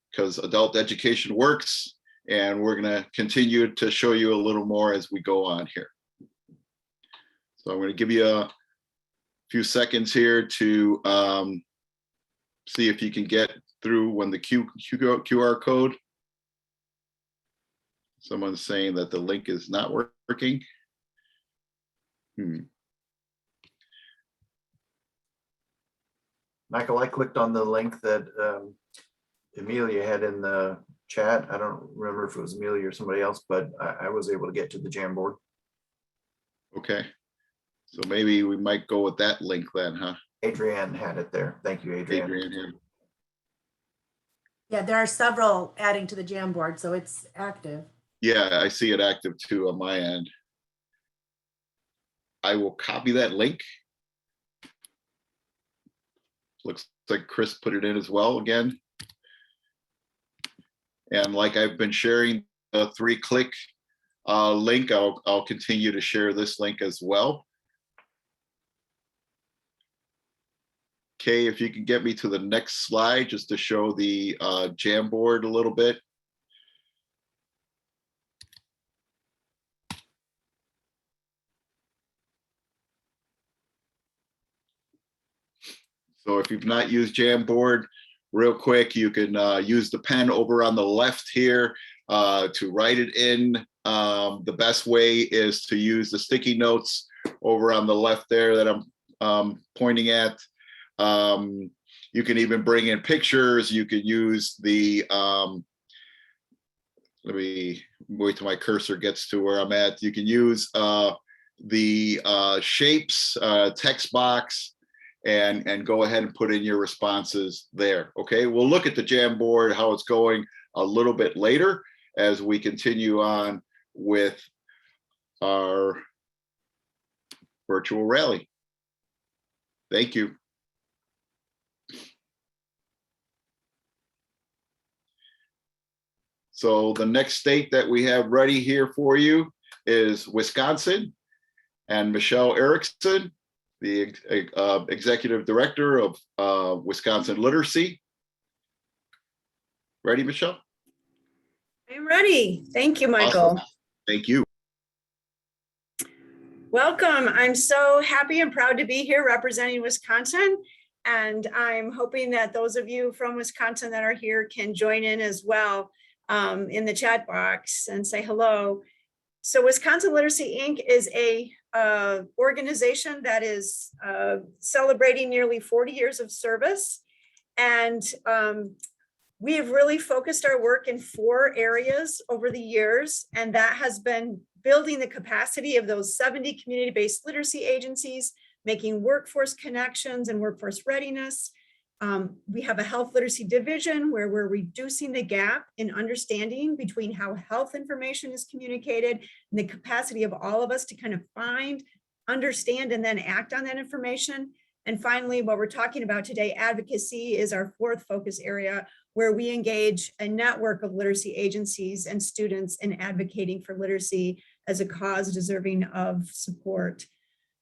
because adult education works, and we're gonna continue to show you a little more as we go on here. So I'm gonna give you a few seconds here to see if you can get through when the QR code. Someone's saying that the link is not working. Michael, I clicked on the link that Amelia had in the chat. I don't remember if it was Amelia or somebody else, but I was able to get to the Jamboard. Okay, so maybe we might go with that link then, huh? Adrienne had it there. Thank you, Adrienne. Yeah, there are several adding to the Jamboard, so it's active. Yeah, I see it active too on my end. I will copy that link. Looks like Chris put it in as well again. And like I've been sharing the 3-click link, I'll continue to share this link as well. Okay, if you can get me to the next slide just to show the Jamboard a little bit. So if you've not used Jamboard, real quick, you can use the pen over on the left here to write it in. The best way is to use the sticky notes over on the left there that I'm pointing at. You can even bring in pictures. You can use the, let me wait till my cursor gets to where I'm at. You can use the shapes, text box, and go ahead and put in your responses there. Okay, we'll look at the Jamboard, how it's going a little bit later as we continue on with our virtual rally. Thank you. So the next state that we have ready here for you is Wisconsin, and Michelle Erickson, the Executive Director of Wisconsin Literacy. Ready, Michelle? I'm ready. Thank you, Michael. Awesome. Thank you. Welcome. I'm so happy and proud to be here representing Wisconsin. And I'm hoping that those of you from Wisconsin that are here can join in as well in the chat box and say hello. So Wisconsin Literacy Inc. is a organization that is celebrating nearly 40 years of service. And we have really focused our work in 4 areas over the years, and that has been building the capacity of those 70 community-based literacy agencies, making workforce connections and workforce readiness. We have a health literacy division where we're reducing the gap in understanding between how health information is communicated and the capacity of all of us to kind of find, understand, and then act on that information. And finally, what we're talking about today, advocacy, is our 4th focus area, where we engage a network of literacy agencies and students in advocating for literacy as a cause deserving of support.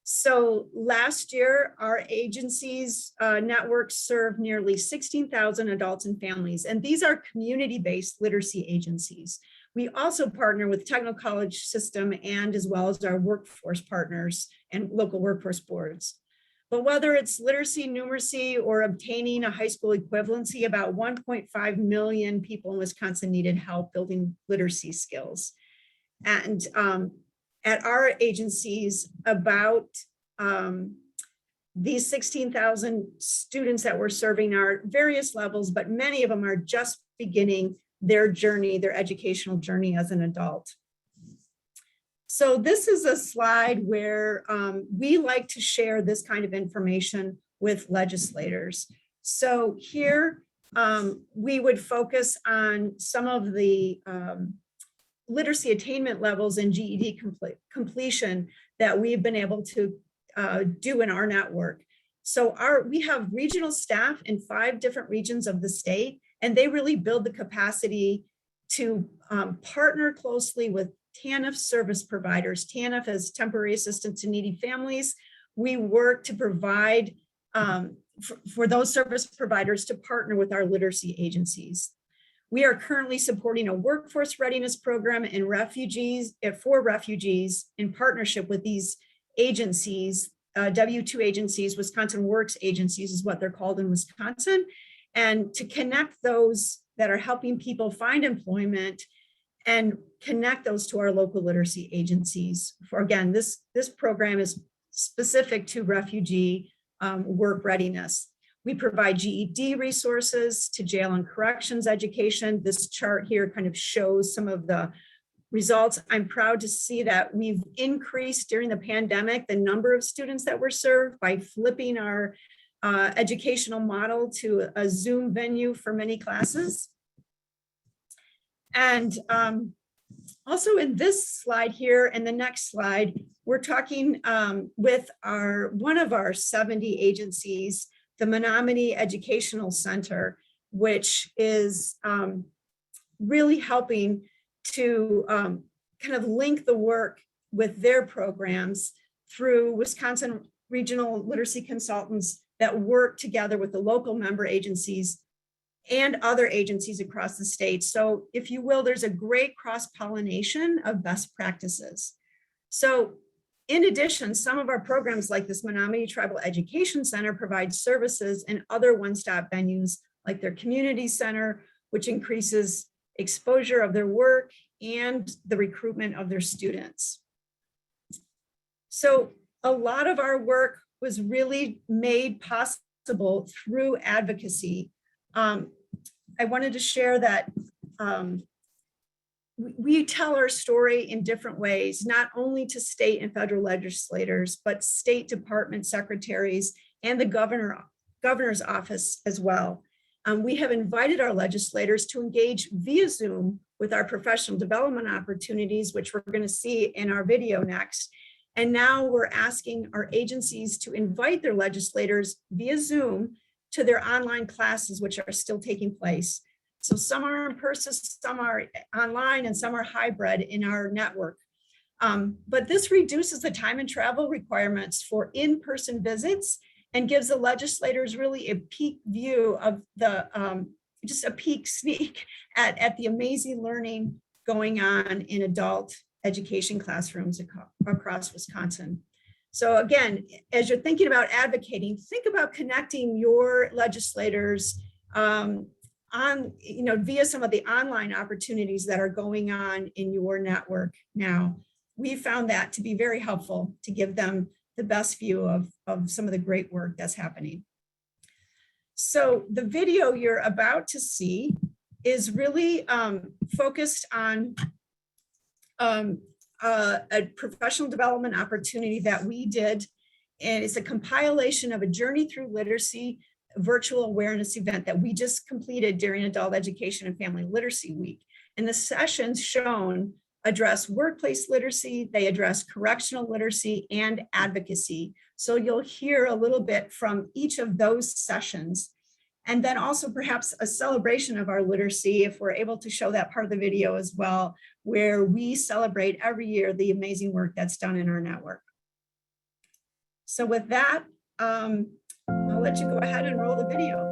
So last year, our agencies network served nearly 16,000 adults and families, and these are community-based literacy agencies. We also partner with technical college system and as well as our workforce partners and local workforce boards. But whether it's literacy, numeracy, or obtaining a high school equivalency, about 1.5 million people in Wisconsin needed help building literacy skills. And at our agencies, about these 16,000 students that we're serving are various levels, but many of them are just beginning their journey, their educational journey as an adult. So this is a slide where we like to share this kind of information with legislators. So here we would focus on some of the literacy attainment levels and GED completion that we've been able to do in our network. So we have regional staff in 5 different regions of the state, and they really build the capacity to partner closely with TANF service providers. TANF is Temporary Assistance to Needy Families. We work to provide for those service providers to partner with our literacy agencies. We are currently supporting a workforce readiness program in for refugees in partnership with these agencies, W-2 agencies, Wisconsin Works agencies is what they're called in Wisconsin, and to connect those that are helping people find employment and connect those to our local literacy agencies. For again, this program is specific to refugee work readiness. We provide GED resources to jail and corrections education. This chart here kind of shows some of the results. I'm proud to see that we've increased during the pandemic the number of students that were served by flipping our educational model to a Zoom venue for many classes. And also in this slide here and the next slide, we're talking with one of our 70 agencies, the Menominee Educational Center, which is really helping to kind of link the work with their programs through Wisconsin regional literacy consultants that work together with the local member agencies and other agencies across the state. So if you will, there's a great cross-pollination of best practices. So In addition, some of our programs like this Menominee Tribal Education Center provide services in other one-stop venues like their community center, which increases exposure of their work and the recruitment of their students. So a lot of our work was really made possible through advocacy. I wanted to share that we tell our story in different ways, not only to state and federal legislators, but state department secretaries and the governor's office as well. We have invited our legislators to engage via Zoom with our professional development opportunities, which we're going to see in our video next. And now we're asking our agencies to invite their legislators via Zoom to their online classes, which are still taking place. So some are in person, some are online, and some are hybrid in our network. But this reduces the time and travel requirements for in-person visits and gives the legislators really a peek view of the, just a peek sneak at the amazing learning going on in adult education classrooms across Wisconsin. So again, as you're thinking about advocating, think about connecting your legislators on, via some of the online opportunities that are going on in your network now. We found that to be very helpful to give them the best view of some of the great work that's happening. So the video you're about to see is really focused on a professional development opportunity that we did. And it's a compilation of a Journey Through Literacy virtual awareness event that we just completed during Adult Education and Family Literacy Week. And the sessions shown address workplace literacy, they address correctional literacy and advocacy. So you'll hear a little bit from each of those sessions. And then also perhaps a celebration of our literacy, if we're able to show that part of the video as well, where we celebrate every year the amazing work that's done in our network. So with that, I'll let you go ahead and roll the video.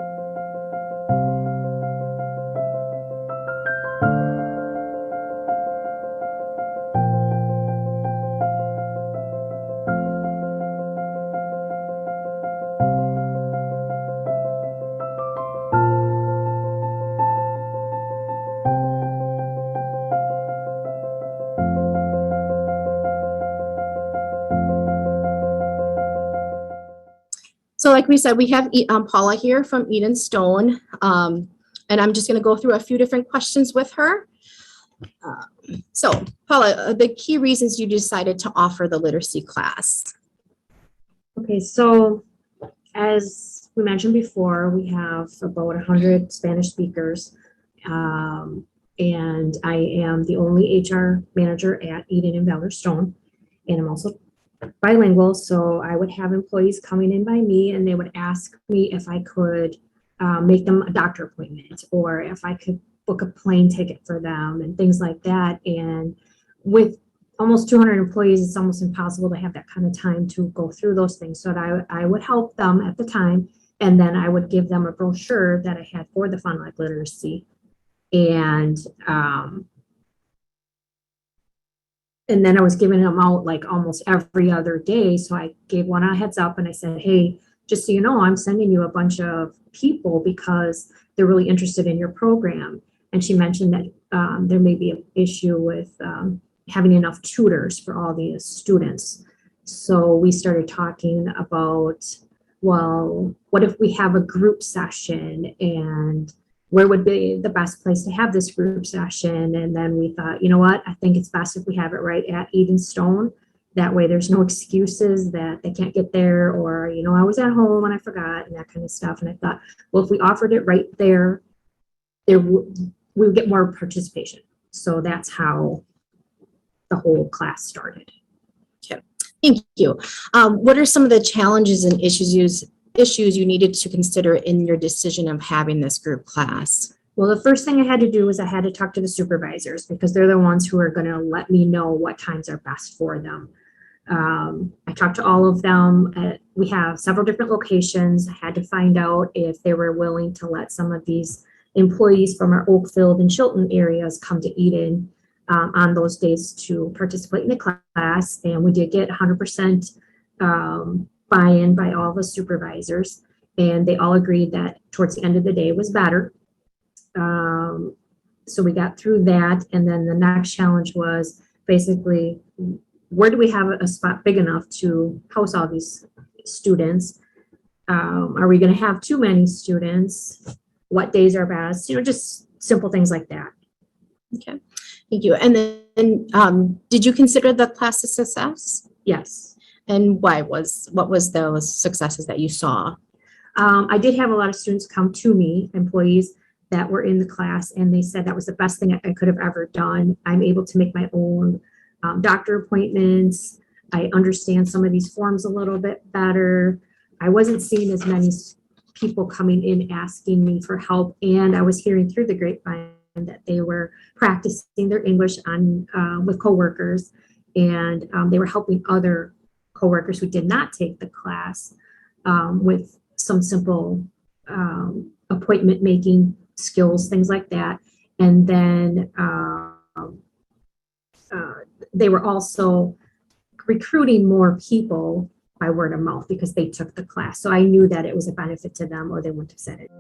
So like we said, we have Paula here from Eden Stone, and I'm just going to go through a few different questions with her. So Paula, the key reasons you decided to offer the literacy class. Okay, so as we mentioned before, we have about 100 Spanish speakers, and I am the only HR manager at Eden and Valor Stone, and I'm also bilingual, so I would have employees coming in by me and they would ask me if I could make them a doctor appointment or if I could book a plane ticket for them and things like that. And with almost 200 employees, it's almost impossible to have that kind of time to go through those things. So I would help them at the time, and then I would give them a brochure that I had for the Fun Like Literacy. And then I was giving them out like almost every other day. So I gave one a heads up and I said, hey, just so you know, I'm sending you a bunch of people because they're really interested in your program. And she mentioned that there may be an issue with having enough tutors for all the students. So we started talking about, well, what if we have a group session, and where would be the best place to have this group session? And then we thought, you know what, I think it's best if we have it right at Eden Stone. That way there's no excuses that they can't get there, or, you know, I was at home and I forgot, and that kind of stuff. And I thought, well, if we offered it right there, we would get more participation. So that's how the whole class started. Okay, thank you. What are some of the challenges and issues you needed to consider in your decision of having this group class? Well, the first thing I had to do was I had to talk to the supervisors, because they're the ones who are going to let me know what times are best for them. I talked to all of them. We have several different locations. I had to find out if they were willing to let some of these employees from our Oakfield and Chilton areas come to Eden. on those days to participate in the class. And we did get 100% buy-in by all the supervisors. And they all agreed that towards the end of the day was better. So we got through that. And then the next challenge was basically, where do we have a spot big enough to house all these students? Are we going to have too many students? What days are best? Just simple things like that. Okay, thank you. And then did you consider the class a success? Yes. And what was those successes that you saw? I did have a lot of students come to me, employees that were in the class, and they said that was the best thing I could have ever done. I'm able to make my own doctor appointments. I understand some of these forms a little bit better. I wasn't seeing as many people coming in asking me for help, and I was hearing through the grapevine that they were practicing their English on with coworkers, and they were helping other coworkers who did not take the class with some simple appointment making skills, things like that. And then they were also recruiting more people by word of mouth because they took the class. So I knew that it was a benefit to them, or they wouldn't have said it.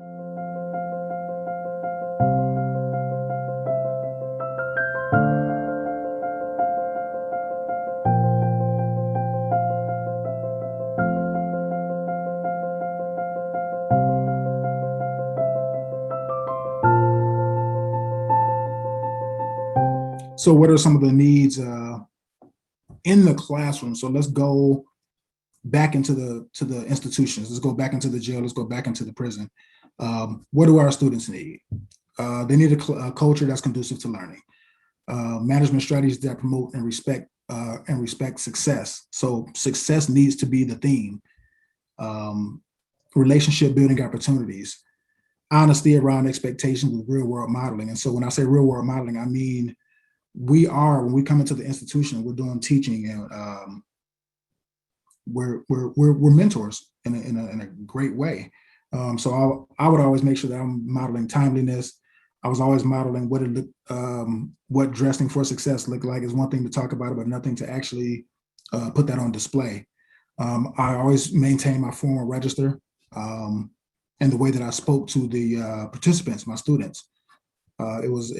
So what are some of the needs in the classroom? So let's go back into the institutions. Let's go back into the jail. Let's go back into the prison. What do our students need? They need a culture that's conducive to learning. Management strategies that promote and respect success. So success needs to be the theme. Relationship building opportunities. Honesty around expectations with real world modeling. And so when I say real world modeling, I mean when we come into the institution, we're doing teaching, and we're mentors in a great way. So I would always make sure that I'm modeling timeliness. I was always modeling what dressing for success looked like. Is one thing to talk about it, but nothing to actually put that on display. I always maintain my formal register and the way that I spoke to the participants, my students. It was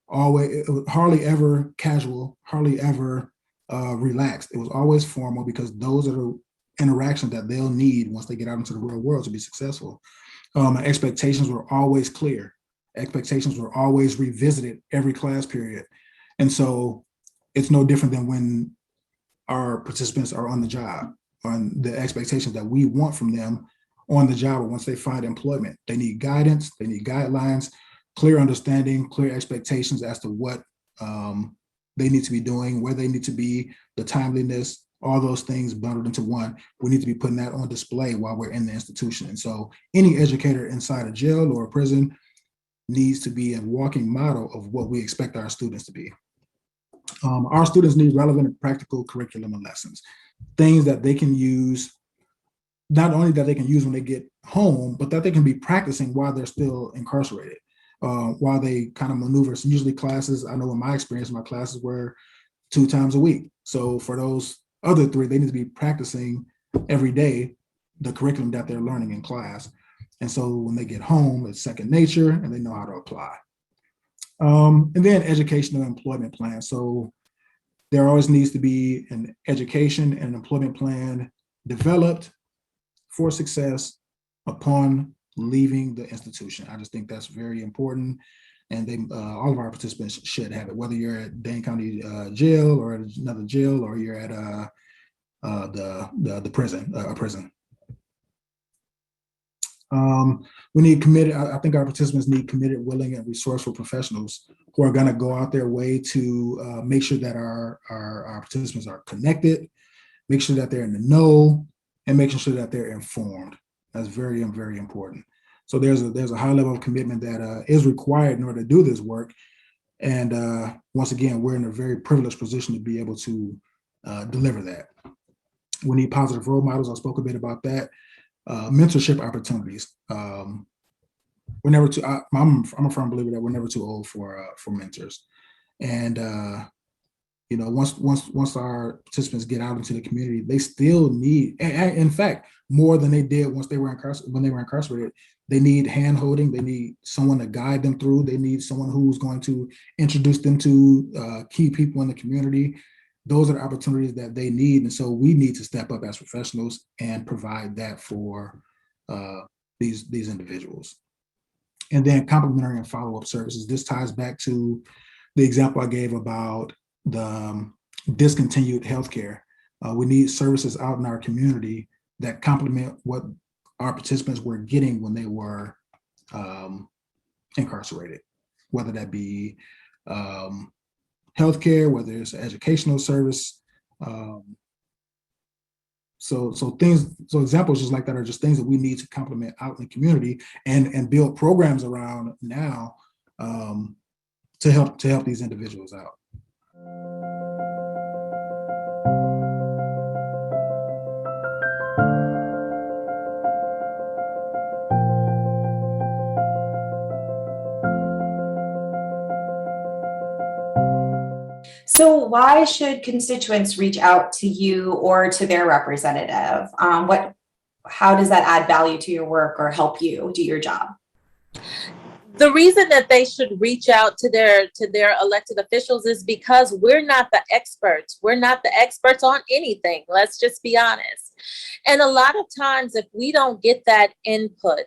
always, it was hardly ever casual, hardly ever relaxed. It was always formal because those are the interactions that they'll need once they get out into the real world to be successful. My expectations were always clear. Expectations were always revisited every class period. And so it's no different than when our participants are on the job, on the expectations that we want from them on the job, or once they find employment. They need guidance, they need guidelines, clear understanding, clear expectations as to what they need to be doing, where they need to be, the timeliness, all those things bundled into one. We need to be putting that on display while we're in the institution. And so any educator inside a jail or a prison needs to be a walking model of what we expect our students to be. Our students need relevant and practical curriculum and lessons, things that they can use, not only that they can use when they get home, but that they can be practicing while they're still incarcerated. While they kind of maneuver. So usually classes, I know in my experience, my classes were 2 times a week. So for those other 3, they need to be practicing every day the curriculum that they're learning in class. And so when they get home, it's second nature and they know how to apply. And then educational employment plan. So there always needs to be an education and employment plan developed for success upon leaving the institution. I just think that's very important, and they all of our participants should have it, whether you're at Dane County Jail or at another jail, or you're at the prison, a prison. We need committed. I think our participants need committed, willing, and resourceful professionals who are going to go out their way to make sure that our participants are connected, make sure that they're in the know, and making sure that they're informed. That's very, very important. So there's a high level of commitment that is required in order to do this work. And once again, we're in a very privileged position to be able to deliver that. We need positive role models. I spoke a bit about that. Mentorship opportunities. we're never too. I'm a firm believer that we're never too old for mentors, and once our participants get out into the community, they still need, in fact, more than they did once when they were incarcerated. They need hand holding. They need someone to guide them through. They need someone who's going to introduce them to key people in the community. Those are the opportunities that they need. And so we need to step up as professionals and provide that for these individuals. And then complementary and follow-up services. This ties back to the example I gave about the discontinued healthcare. We need services out in our community that complement what our participants were getting when they were incarcerated, whether that be healthcare, whether it's an educational service. So examples just like that are just things that we need to complement out in the community and build programs around now to help these individuals out. So why should constituents reach out to you or to their representative? How does that add value to your work or help you do your job? The reason that they should reach out to their elected officials is because we're not the experts. We're not the experts on anything. Let's just be honest. And a lot of times, if we don't get that input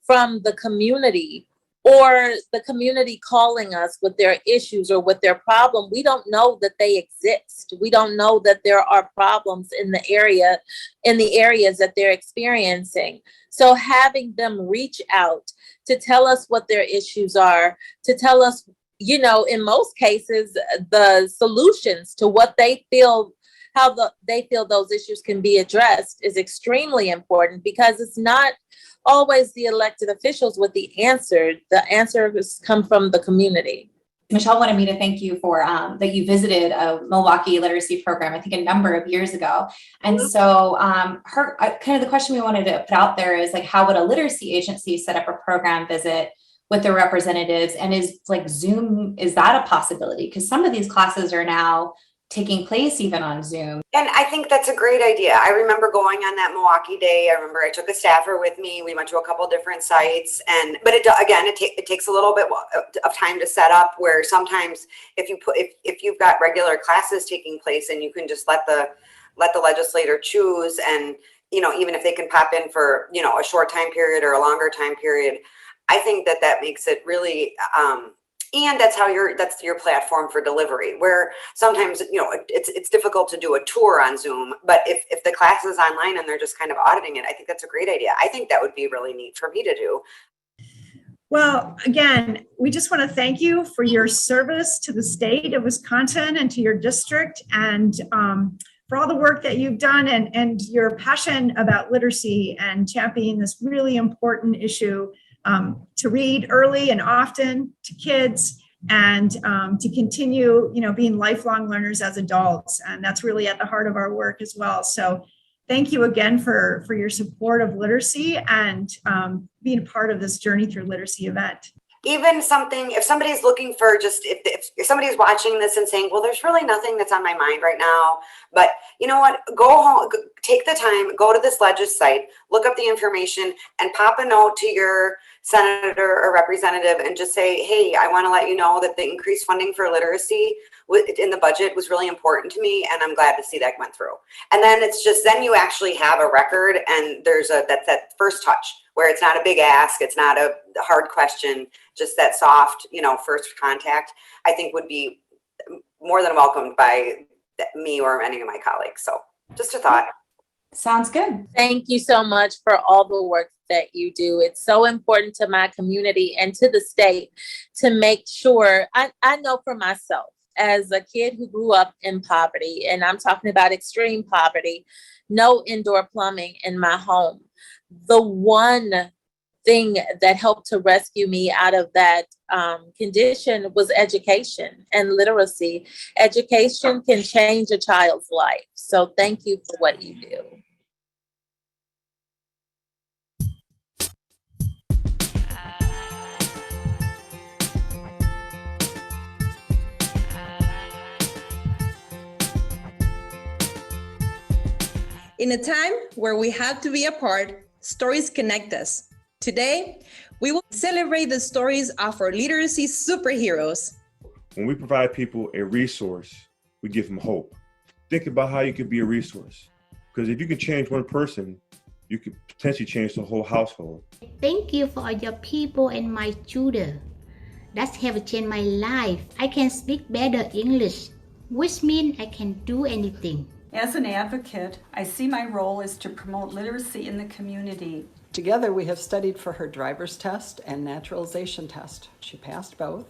from the community, or the community calling us with their issues or with their problem, we don't know that they exist. We don't know that there are problems in the areas that they're experiencing. So having them reach out to tell us what their issues are, to tell us, in most cases, the solutions to what they feel, they feel those issues can be addressed is extremely important, because it's not always the elected officials with the answer. The answers come from the community. Michelle wanted me to thank you for that you visited a Milwaukee literacy program, I think a number of years ago. And so kind of the question we wanted to put out there is like, how would a literacy agency set up a program visit with their representatives? And is like Zoom, is that a possibility? Because some of these classes are now taking place even on Zoom. And I think that's a great idea. I remember going on that Milwaukee day. I remember I took a staffer with me. We went to a couple different sites, but it takes a little bit of time to set up, where sometimes if you've got regular classes taking place and you can just let the legislator choose, and even if they can pop in for a short time period or a longer time period, I think that makes it really and that's your platform for delivery, where sometimes, it's difficult to do a tour on Zoom, but if the class is online and they're just kind of auditing it, I think that's a great idea. I think that would be really neat for me to do. Well, again, we just want to thank you for your service to the state of Wisconsin and to your district, and for all the work that you've done and your passion about literacy and championing this really important issue. To read early and often to kids, and to continue, being lifelong learners as adults. And that's really at the heart of our work as well. So thank you again for your support of literacy and being a part of this Journey Through Literacy event. Even if somebody's looking for if somebody's watching this and saying, well, there's really nothing that's on my mind right now, but you know what, go home, take the time, go to this Legis site, look up the information, and pop a note to your senator or representative and just say, hey, I want to let you know that the increased funding for literacy in the budget was really important to me, and I'm glad to see that went through. And then then you actually have a record, and there's that first touch where it's not a big ask, it's not a hard question, just that soft, first contact, I think would be more than welcomed by me or any of my colleagues. So just a thought. Sounds good. Thank you so much for all the work that you do. It's so important to my community and to the state to make sure, I know for myself, as a kid who grew up in poverty, and I'm talking about extreme poverty, no indoor plumbing in my home. The one thing that helped to rescue me out of that condition was education and literacy. Education can change a child's life. So thank you for what you do. In a time where we have to be apart, stories connect us. Today, we will celebrate the stories of our literacy superheroes. When we provide people a resource, we give them hope. Think about how you could be a resource. Because if you can change one person, you could potentially change the whole household. Thank you for your people and my tutor. That have changed my life. I can speak better English, which means I can do anything. As an advocate, I see my role is to promote literacy in the community. Together, we have studied for her driver's test and naturalization test. She passed both.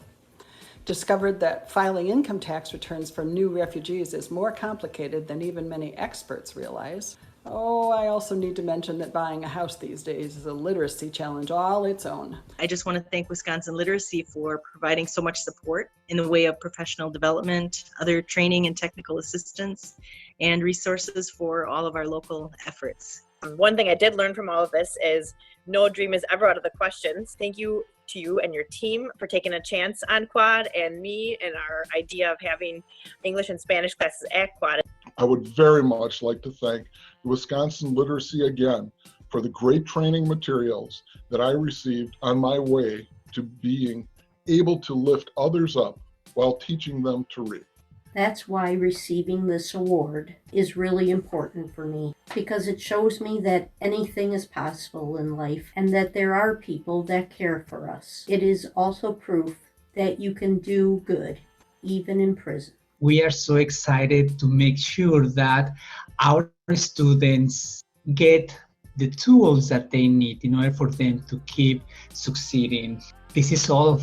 Discovered that filing income tax returns for new refugees is more complicated than even many experts realize. Oh, I also need to mention that buying a house these days is a literacy challenge all its own. I just want to thank Wisconsin Literacy for providing so much support in the way of professional development, other training and technical assistance, and resources for all of our local efforts. One thing I did learn from all of this is no dream is ever out of the questions. Thank you to you and your team for taking a chance on Quad, and me and our idea of having English and Spanish classes at Quad. I would very much like to thank Wisconsin Literacy again for the great training materials that I received on my way to being able to lift others up while teaching them to read. That's why receiving this award is really important for me, because it shows me that anything is possible in life and that there are people that care for us. It is also proof that you can do good, even in prison. We are so excited to make sure that our students get the tools that they need in order for them to keep succeeding. This is all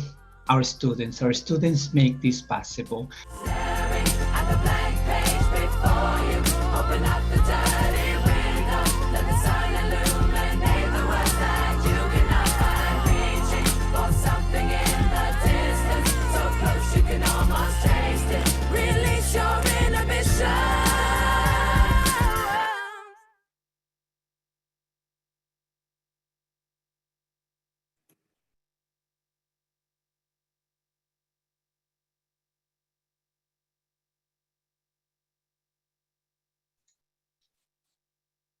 our students. Our students make this possible.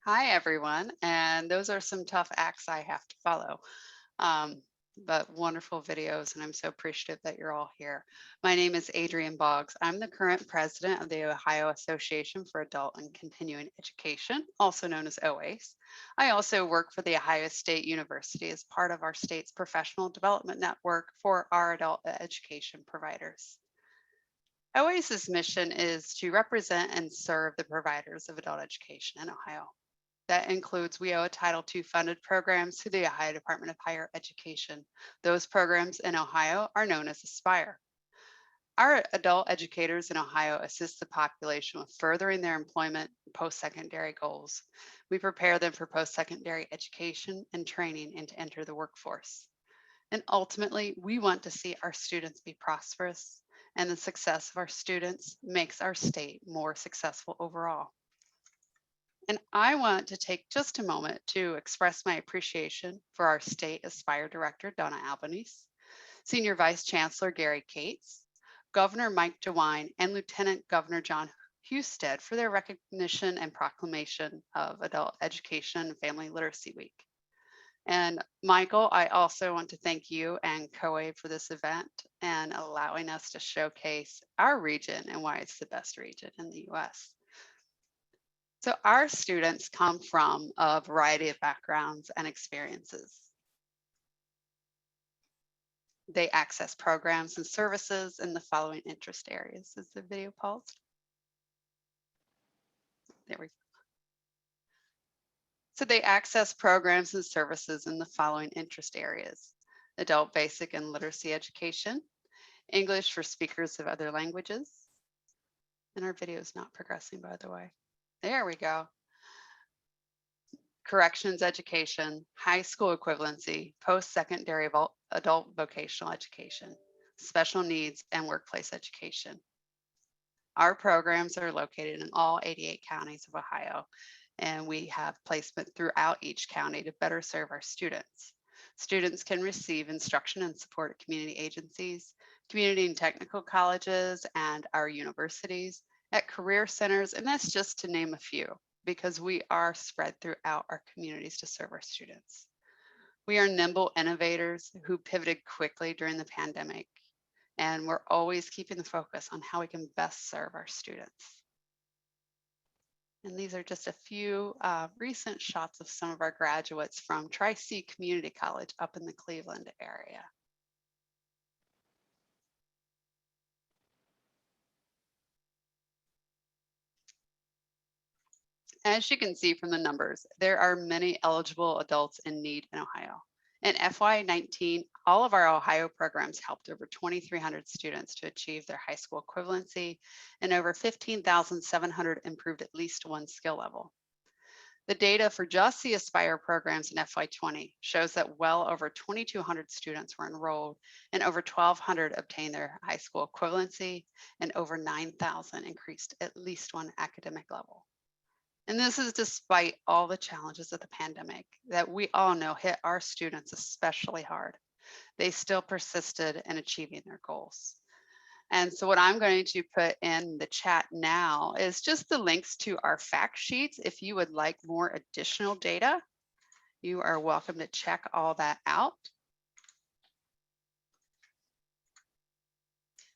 Hi, everyone. And those are some tough acts I have to follow, but wonderful videos. And I'm so appreciative that you're all here. My name is Adrienne Boggs. I'm the current president of the Ohio Association for Adult and Continuing Education, also known as OACE. I also work for the Ohio State University as part of our state's professional development network for our adult education providers. OACE's mission is to represent and serve the providers of adult education in Ohio. That includes WIO Title II funded programs through the Ohio Department of Higher Education. Those programs in Ohio are known as Aspire. Our adult educators in Ohio assist the population with furthering their employment and post-secondary goals. We prepare them for post-secondary education and training and to enter the workforce. And ultimately, we want to see our students be prosperous, and the success of our students makes our state more successful overall. And I want to take just a moment to express my appreciation for our State Aspire Director, Donna Albanese, Senior Vice Chancellor Gary Cates, Governor Mike DeWine, and Lieutenant Governor John Husted for their recognition and proclamation of Adult Education and Family Literacy Week. And Michael, I also want to thank you and COA for this event and allowing us to showcase our region and why it's the best region in the US. So our students come from a variety of backgrounds and experiences. They access programs and services in the following interest areas. Is the video paused? There we go. So they access programs and services in the following interest areas: adult basic and literacy education, English for speakers of other languages, and our video is not progressing, by the way. There we go. Corrections education, high school equivalency, post-secondary adult vocational education, special needs, and workplace education. Our programs are located in all 88 counties of Ohio, and we have placement throughout each county to better serve our students. Students can receive instruction and support at community agencies, community and technical colleges, and our universities, at career centers, and that's just to name a few. because we are spread throughout our communities to serve our students. We are nimble innovators who pivoted quickly during the pandemic, and we're always keeping the focus on how we can best serve our students. And these are just a few recent shots of some of our graduates from Tri-C Community College up in the Cleveland area. As you can see from the numbers, there are many eligible adults in need in Ohio. In FY19, all of our Ohio programs helped over 2,300 students to achieve their high school equivalency, and over 15,700 improved at least one skill level. The data for just the Aspire programs in FY20 shows that well over 2,200 students were enrolled and over 1,200 obtained their high school equivalency, and over 9,000 increased at least one academic level. And this is despite all the challenges of the pandemic that we all know hit our students especially hard. They still persisted in achieving their goals. And so what I'm going to put in the chat now is just the links to our fact sheets. If you would like more additional data, you are welcome to check all that out.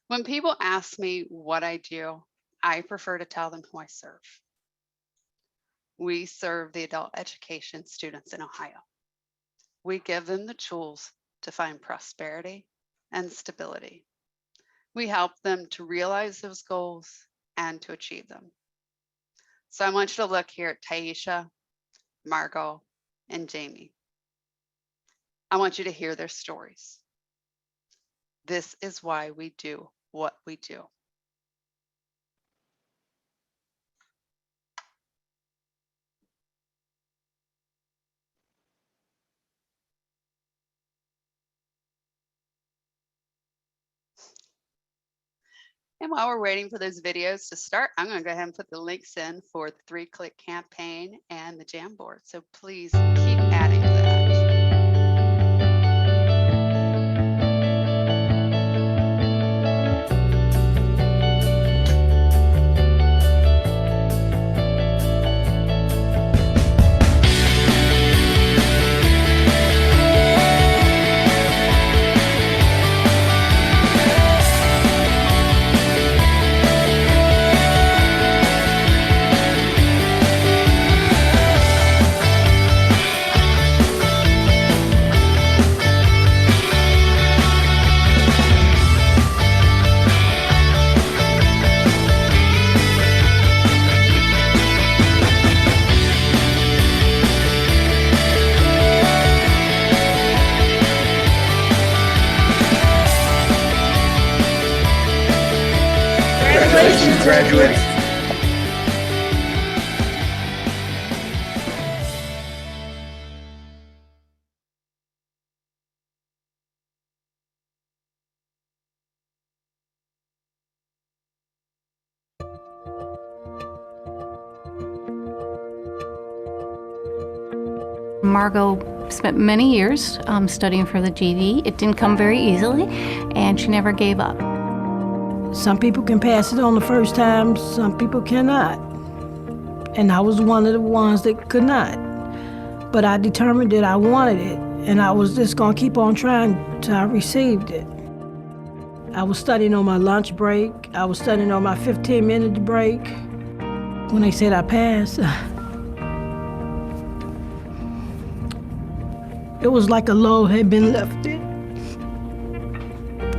When people ask me what I do, I prefer to tell them who I serve. We serve the adult education students in Ohio. We give them the tools to find prosperity and stability. We help them to realize those goals and to achieve them. So I want you to look here at Taisha, Margot, and Jamie. I want you to hear their stories. This is why we do what we do. And while we're waiting for those videos to start, I'm going to go ahead and put the links in for the 3-click campaign and the Jamboard. So please keep adding to that. Graduates. Margot spent many years studying for the GD. It didn't come very easily, and she never gave up. Some people can pass it on the first time, some people cannot. And I was one of the ones that could not. But I determined that I wanted it, and I was just gonna keep on trying till I received it. I was studying on my lunch break. I was studying on my 15-minute break. When they said I passed, it was like a load had been lifted.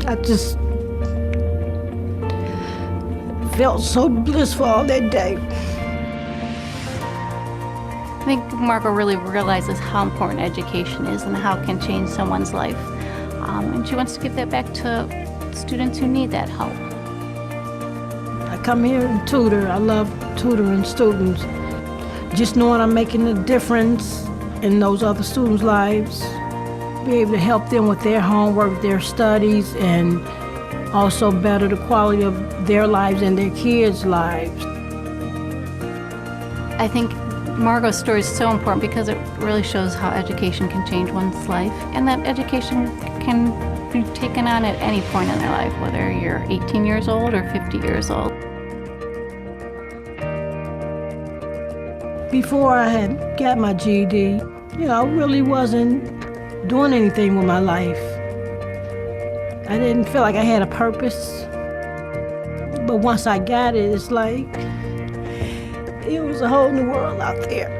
I just felt so blissful all that day. I think Margot really realizes how important education is and how it can change someone's life. And she wants to give that back to students who need that help. I come here and tutor. I love tutoring students. Just knowing I'm making a difference in those other students' lives, be able to help them with their homework, their studies, and also better the quality of their lives and their kids' lives. I think Margot's story is so important because it really shows how education can change one's life, and that education can be taken on at any point in their life, whether you're 18 years old or 50 years old. Before I had got my GED, I really wasn't doing anything with my life. I didn't feel like I had a purpose. But once I got it, it's like it was a whole new world out there.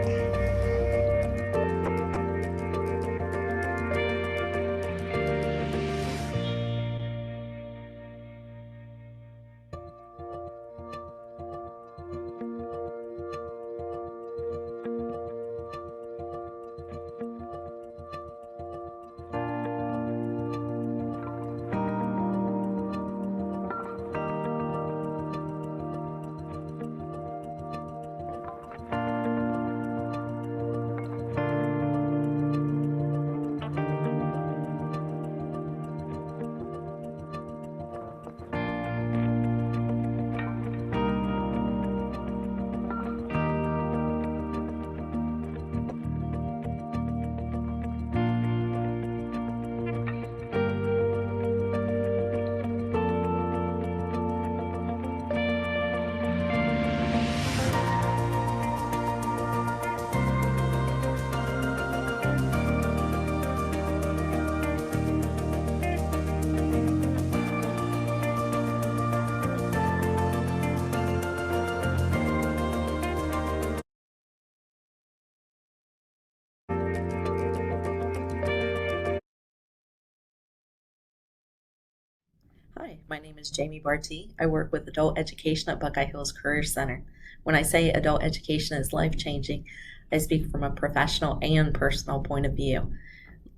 Hi, my name is Jamie Barty. I work with adult education at Buckeye Hills Career Center. When I say adult education is life-changing, I speak from a professional and personal point of view.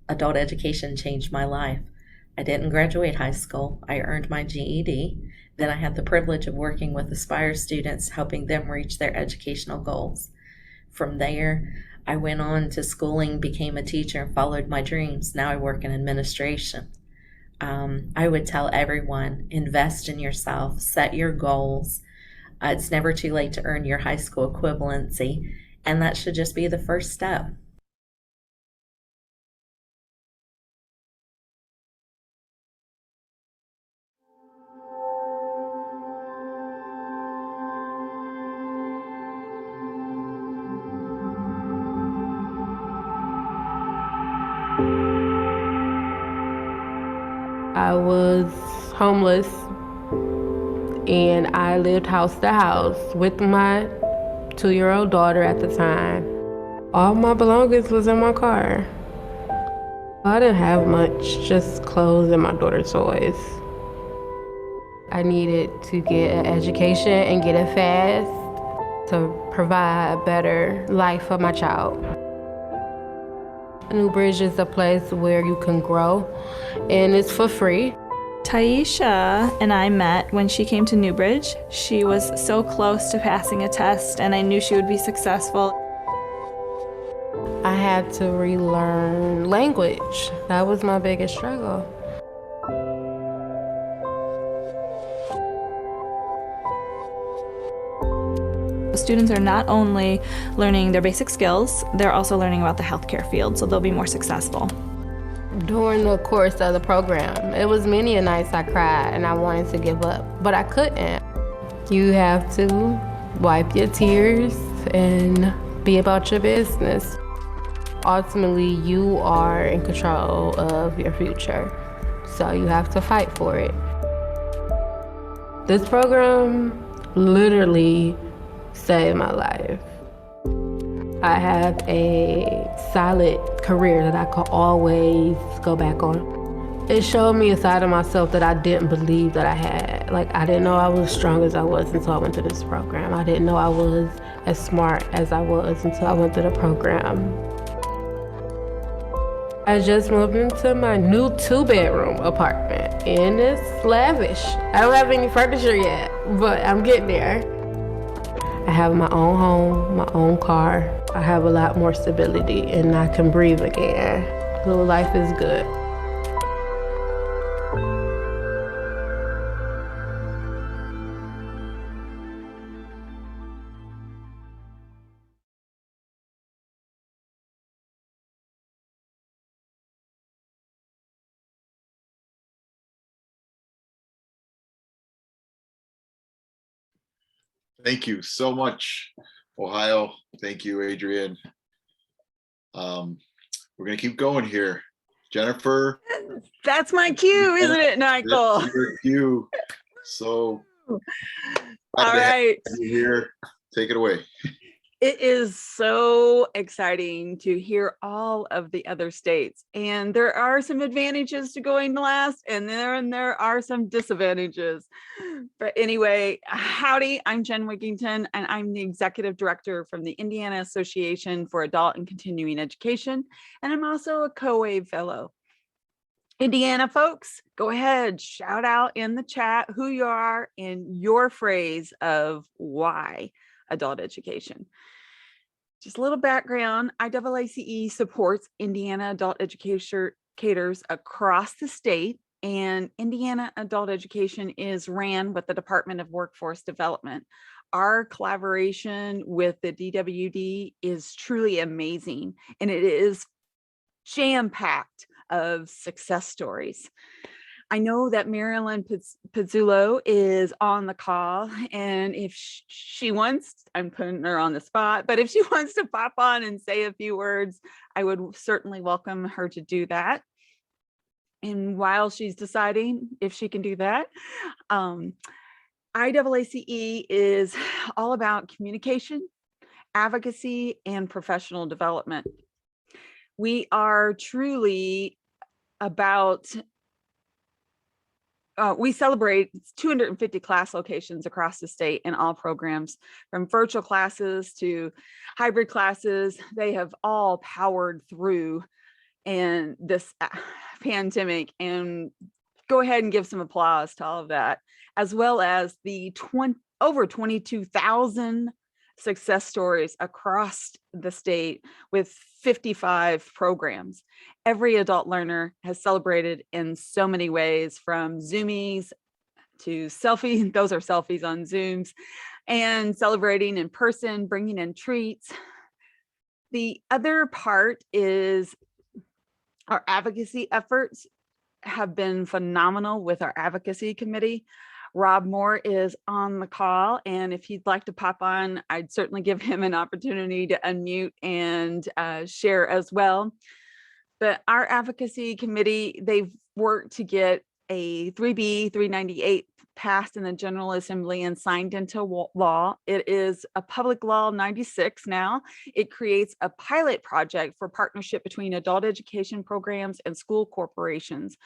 Adult education changed my life. I didn't graduate high school. I earned my GED. Then I had the privilege of working with Aspire students, helping them reach their educational goals. From there, I went on to schooling, became a teacher, and followed my dreams. Now I work in administration. I would tell everyone, invest in yourself, set your goals. It's never too late to earn your high school equivalency, and that should just be the first step. I was homeless and I lived house to house with my 2-year-old daughter at the time. All my belongings was in my car. I didn't have much, just clothes and my daughter's toys. I needed to get an education and get it fast to provide a better life for my child. Newbridge is a place where you can grow, and it's for free. Taisha and I met when she came to Newbridge. She was so close to passing a test, and I knew she would be successful. I had to relearn language. That was my biggest struggle. Students are not only learning their basic skills, they're also learning about the healthcare field, so they'll be more successful. During the course of the program, it was many a nights I cried and I wanted to give up, but I couldn't. You have to wipe your tears and be about your business. Ultimately, you are in control of your future, so you have to fight for it. This program literally saved my life. I have a solid career that I could always go back on. It showed me a side of myself that I didn't believe that I had. Like, I didn't know I was as strong as I was until I went to this program. I didn't know I was as smart as I was until I went to the program. I just moved into my new 2-bedroom apartment, and it's lavish. I don't have any furniture yet, but I'm getting there. I have my own home, my own car. I have a lot more stability and I can breathe again. So life is good. Thank you so much Ohio. Thank you, Adrian. We're gonna keep going here. Jennifer. That's my cue, isn't it, Michael? That's your cue. So All glad to have right. you here. Take it away. It is so exciting to hear all of the other states. And there are some advantages to going last, and then there are some disadvantages. But anyway, howdy, I'm Jen Wigington, and I'm the Executive Director from the Indiana Association for Adult and Continuing Education. And I'm also a COAVE Fellow. Indiana folks, go ahead, shout out in the chat who you are and your phrase of why adult education. Just a little background, IAACE supports Indiana adult educators across the state, and Indiana adult education is ran with the Department of Workforce Development. Our collaboration with the DWD is truly amazing, and it is jam-packed of success stories. I know that Marilyn Pizzullo is on the call, and if she wants, I'm putting her on the spot, but if she wants to pop on and say a few words, I would certainly welcome her to do that. And while she's deciding if she can do that, IAACE is all about communication, advocacy, and professional development. We are truly about we celebrate 250 class locations across the state in all programs, from virtual classes to hybrid classes. They have all powered through and this pandemic, and go ahead and give some applause to all of that, as well as the over 22,000 success stories across the state with 55 programs. Every adult learner has celebrated in so many ways, from Zoomies to selfie, those are selfies on Zooms, and celebrating in person, bringing in treats. The other part is our advocacy efforts have been phenomenal with our advocacy committee. Rob Moore is on the call, and if he'd like to pop on, I'd certainly give him an opportunity to unmute and share as well. But our advocacy committee, they've worked to get a 3B 398 passed in the General Assembly and signed into law. It is a public law 96 now. It creates a pilot project for partnership between adult education programs and school corporations.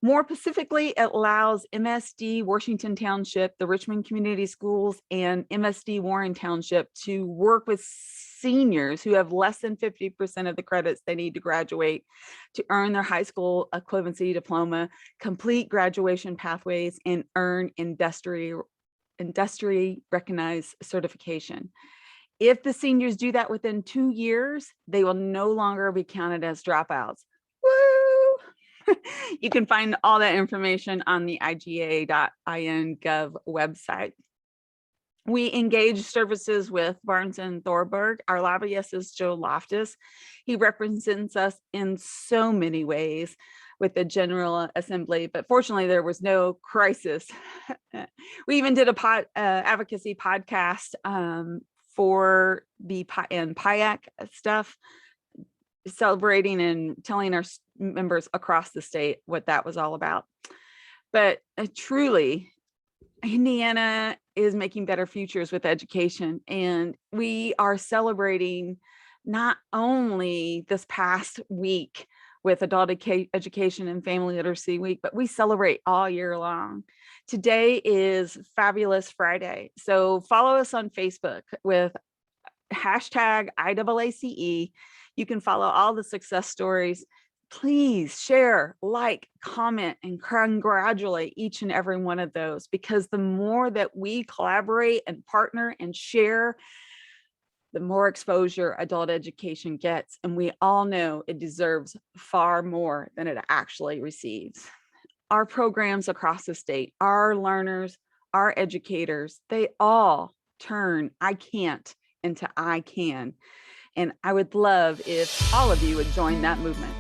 More specifically, it allows MSD Washington Township, the Richmond Community Schools, and MSD Warren Township to work with seniors who have less than 50% of the credits they need to graduate to earn their high school equivalency diploma, complete graduation pathways, and earn industry recognized certification. If the seniors do that within 2 years, they will no longer be counted as dropouts. Woo! You can find all that information on the iga.in.gov website. We engage services with Barnes and Thorburg. Our lobbyist is Joe Loftus. He represents us in so many ways with the General Assembly, but fortunately there was no crisis. We even did a advocacy podcast for the PIAC stuff, celebrating and telling our members across the state what that was all about. But truly, Indiana is making better futures with education, and we are celebrating not only this past week with Adult Education and Family Literacy Week, but we celebrate all year long. Today is Fabulous Friday, so follow us on Facebook with hashtag IAACE. You can follow all the success stories. Please share, like, comment, and congratulate each and every one of those, because the more that we collaborate and partner and share, the more exposure adult education gets. And we all know it deserves far more than it actually receives. Our programs across the state, our learners, our educators, they all turn I can't into I can. And I would love if all of you would join that movement.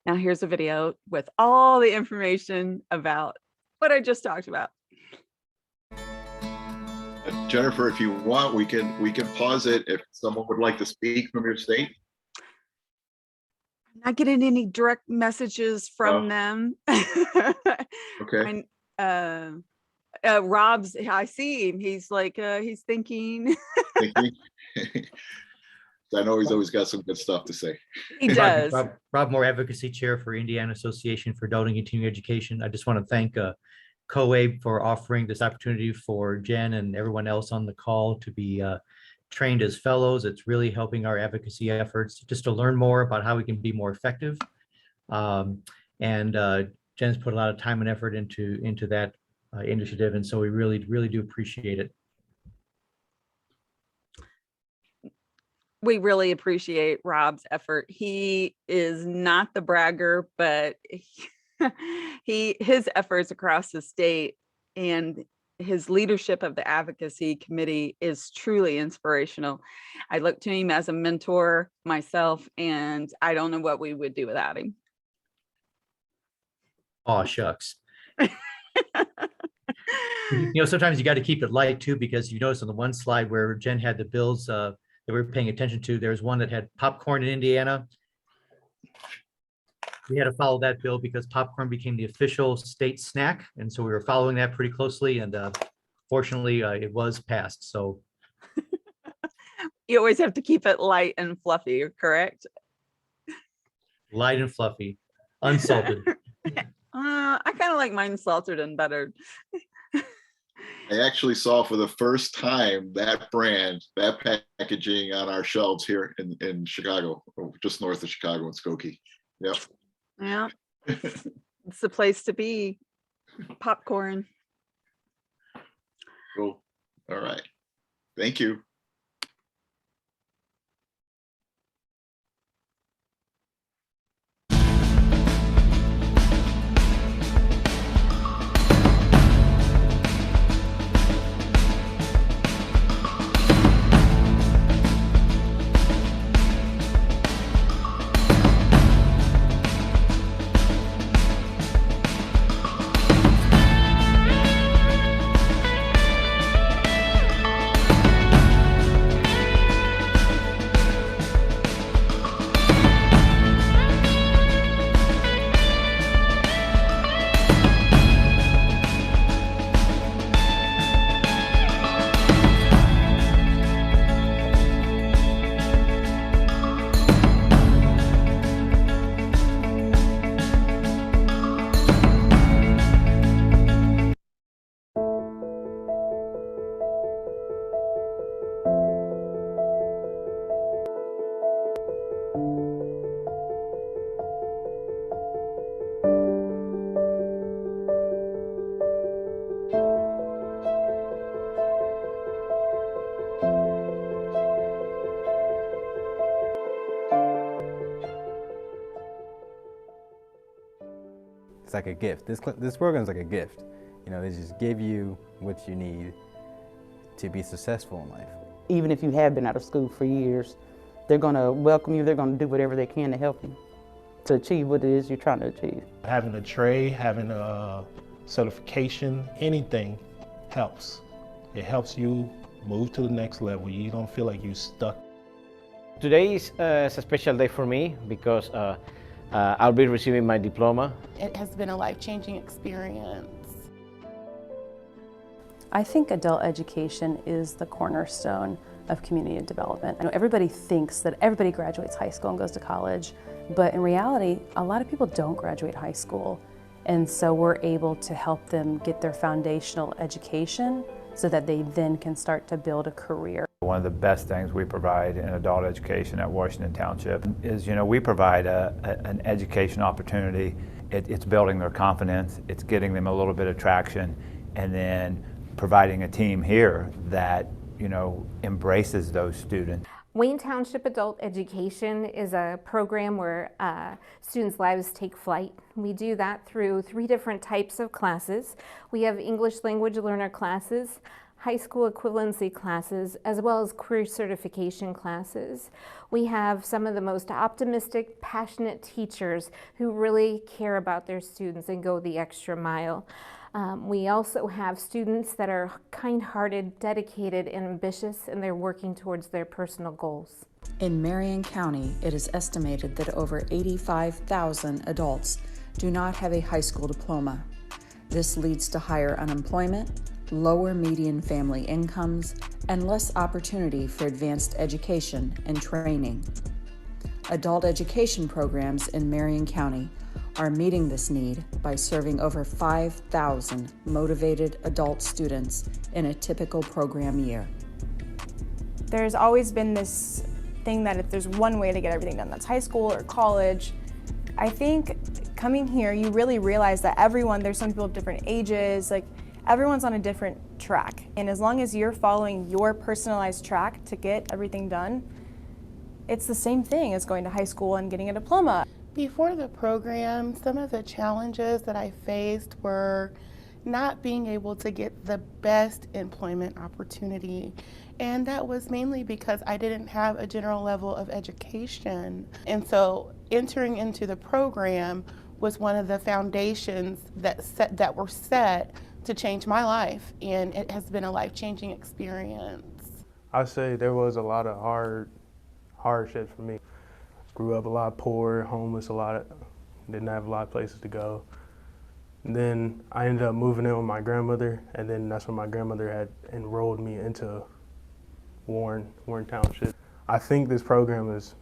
Now here's a video with all the information about what I just talked about. Jennifer, if you want, we can pause it if someone would like to speak from your state. Not getting any direct messages from them. Okay. Rob's, I see him. He's like, he's thinking. Thinking. I know he's always got some good stuff to say. He does. Rob Moore, Advocacy Chair for Indiana Association for Adult and Continuing Education. I just want to thank COABE for offering this opportunity for Jen and everyone else on the call to be trained as fellows. It's really helping our advocacy efforts just to learn more about how we can be more effective. Jen's put a lot of time and effort into that initiative, and so we really do appreciate it. We really appreciate Rob's effort. He is not the bragger, but his efforts across the state and his leadership of the advocacy committee is truly inspirational. I look to him as a mentor myself, and I don't know what we would do without him. Oh, shucks. Sometimes you got to keep it light too, because you notice on the one slide where Jen had the bills that we were paying attention to, there's one that had popcorn in Indiana. We had to follow that bill because popcorn became the official state snack. And so we were following that pretty closely, and fortunately it was passed. So you always have to keep it light and fluffy, correct? Light and fluffy, unsalted. I kind of like mine salted and buttered. I actually saw for the first time that brand, that packaging on our shelves here in Chicago, just north of Chicago in Skokie. Yep. Yeah. It's the place to be. Popcorn. Cool. All right. Thank you. It's like a gift. This program is like a gift. They just give you what you need to be successful in life. Even if you have been out of school for years, they're going to welcome you. They're going to do whatever they can to help you to achieve what it is you're trying to achieve. Having a trade, having a certification, anything helps. It helps you move to the next level. You don't feel like you're stuck. Today is a special day for me because I'll be receiving my diploma. It has been a life-changing experience. I think adult education is the cornerstone of community development. I know everybody thinks that everybody graduates high school and goes to college, but in reality, a lot of people don't graduate high school. And so we're able to help them get their foundational education so that they then can start to build a career. One of the best things we provide in adult education at Washington Township is, we provide an education opportunity. It's building their confidence, it's getting them a little bit of traction, and then providing a team here that, embraces those students. Wayne Township Adult Education is a program where students' lives take flight. We do that through 3 different types of classes. We have English language learner classes, high school equivalency classes, as well as career certification classes. We have some of the most optimistic, passionate teachers who really care about their students and go the extra mile. We also have students that are kind-hearted, dedicated, and ambitious, and they're working towards their personal goals. In Marion County, it is estimated that over 85,000 adults do not have a high school diploma. This leads to higher unemployment, lower median family incomes, and less opportunity for advanced education and training. Adult education programs in Marion County are meeting this need by serving over 5,000 motivated adult students in a typical program year. There's always been this thing that if there's one way to get everything done, that's high school or college. I think coming here, you really realize that there's some people of different ages, like everyone's on a different track. And as long as you're following your personalized track to get everything done, it's the same thing as going to high school and getting a diploma. Before the program, some of the challenges that I faced were not being able to get the best employment opportunity. And that was mainly because I didn't have a general level of education. And so entering into the program was one of the foundations that were set to change my life. And it has been a life-changing experience. I say there was a lot of hardships for me. Grew up a lot poor, homeless didn't have a lot of places to go. And then I ended up moving in with my grandmother, and then that's when my grandmother had enrolled me into Warren Township. I think this program is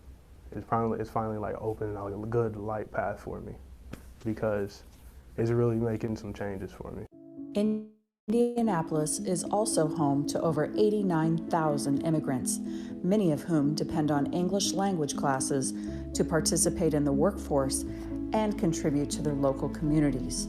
finally like opening a good light path for me, because it's really making some changes for me. Indianapolis is also home to over 89,000 immigrants, many of whom depend on English language classes to participate in the workforce and contribute to their local communities.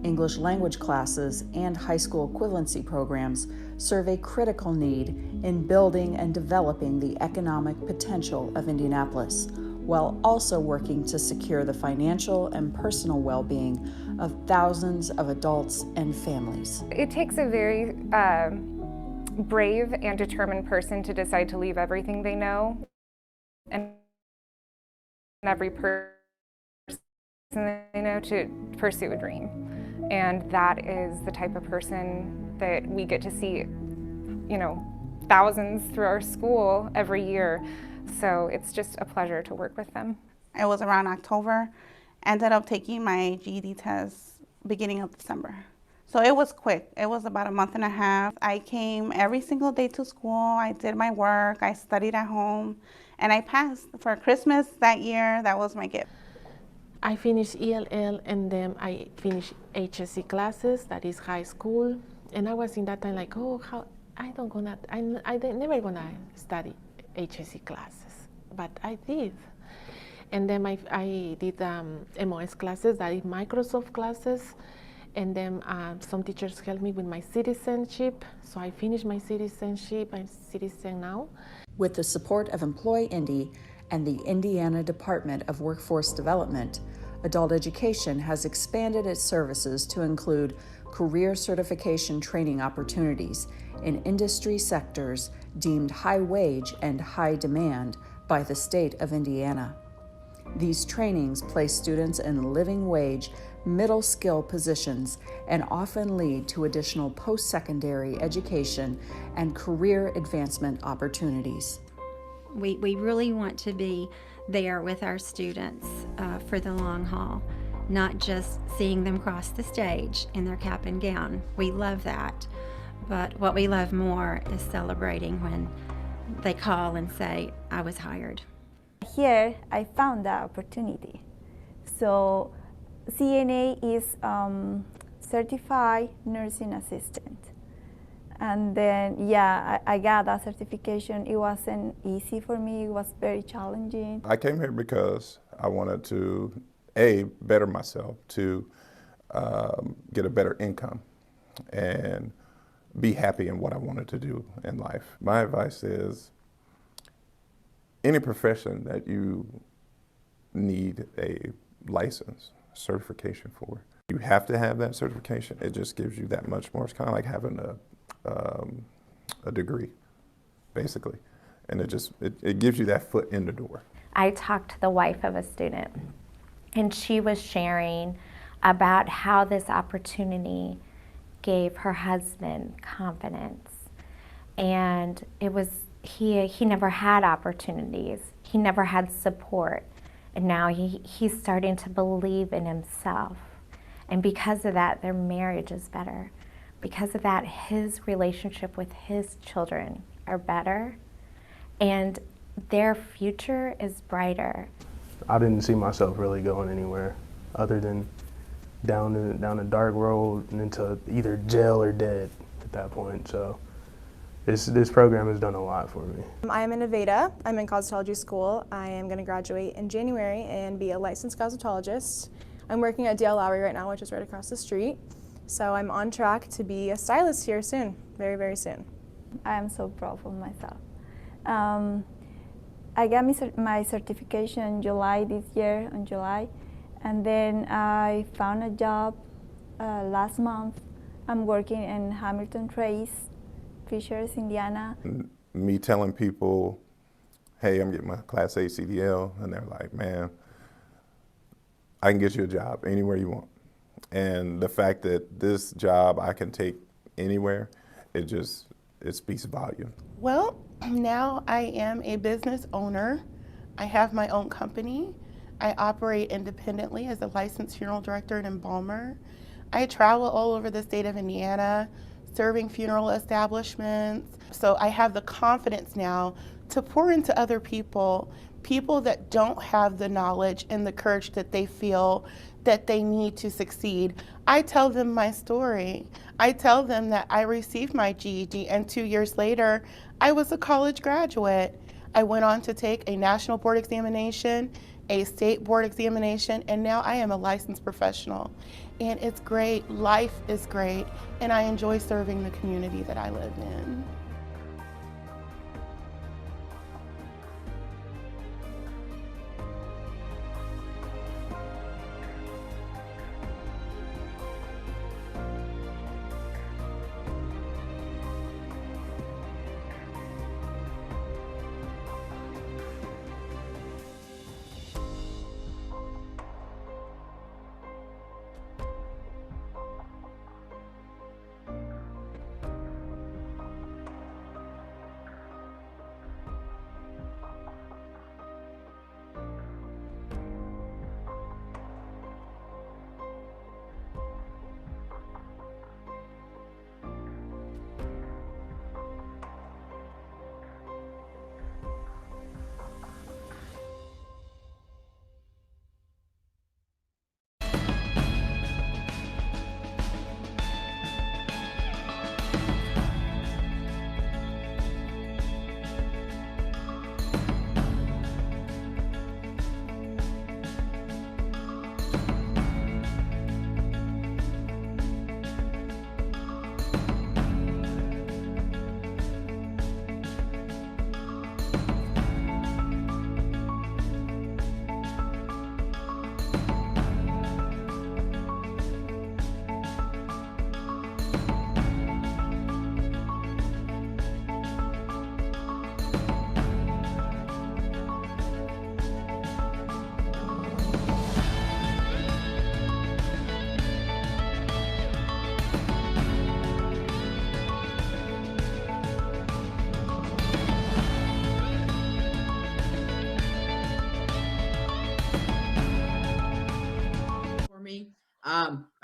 English language classes and high school equivalency programs serve a critical need in building and developing the economic potential of Indianapolis, while also working to secure the financial and personal well-being of thousands of adults and families. It takes a very brave and determined person to decide to leave everything they know and every person they know to pursue a dream. And that is the type of person that we get to see, thousands through our school every year. So it's just a pleasure to work with them. It was around October. Ended up taking my GED test beginning of December. So it was quick. It was about a month and a half. I came every single day to school. I did my work. I studied at home. And I passed. For Christmas that year, that was my gift. I finished ELL, and then I finished HSC classes, that is high school. And I was in that time like, I never gonna study HSC classes, but I did. And then I did MOS classes, that is Microsoft classes. And then some teachers helped me with my citizenship. So I finished my citizenship. I'm a citizen now. With the support of Employ Indy and the Indiana Department of Workforce Development, Adult Education has expanded its services to include career certification training opportunities in industry sectors deemed high wage and high demand by the state of Indiana. These trainings place students in living wage, middle skill positions and often lead to additional post-secondary education and career advancement opportunities. We really want to be there with our students for the long haul, not just seeing them cross the stage in their cap and gown. We love that, but what we love more is celebrating when they call and say, I was hired. Here I found the opportunity. So CNA is certified nursing assistant. And then, I got that certification. It wasn't easy for me. It was very challenging. I came here because I wanted to, A, better myself, to get a better income and be happy in what I wanted to do in life. My advice is, any profession that you need a license, certification for, you have to have that certification. It just gives you that much more. It's kind of like having a degree, basically. And it gives you that foot in the door. I talked to the wife of a student, and she was sharing about how this opportunity gave her husband confidence. And it was, he never had opportunities. He never had support. And now he's starting to believe in himself. And because of that, their marriage is better. Because of that, his relationship with his children are better. And their future is brighter. I didn't see myself really going anywhere other than down a dark road and into either jail or dead at that point. So this program has done a lot for me. I am in Nevada. I'm in cosmetology school. I am going to graduate in January and be a licensed cosmetologist. I'm working at DL Lowry right now, which is right across the street. So I'm on track to be a stylist here soon, very, very soon. I am so proud of myself. I got my certification in July this year, in July, and then I found a job last month. I'm working in Hamilton Trace, Fishers, Indiana. Me telling people, hey, I'm getting my Class A CDL, and they're like, man, I can get you a job anywhere you want. And the fact that this job I can take anywhere, it speaks volume. Well, now I am a business owner. I have my own company. I operate independently as a licensed funeral director and embalmer. I travel all over the state of Indiana, serving funeral establishments. So I have the confidence now to pour into other people that don't have the knowledge and the courage that they feel that they need to succeed. I tell them my story. I tell them that I received my GED, and 2 years later, I was a college graduate. I went on to take a national board examination, a state board examination, and now I am a licensed professional. And it's great, life is great, and I enjoy serving the community that I live in.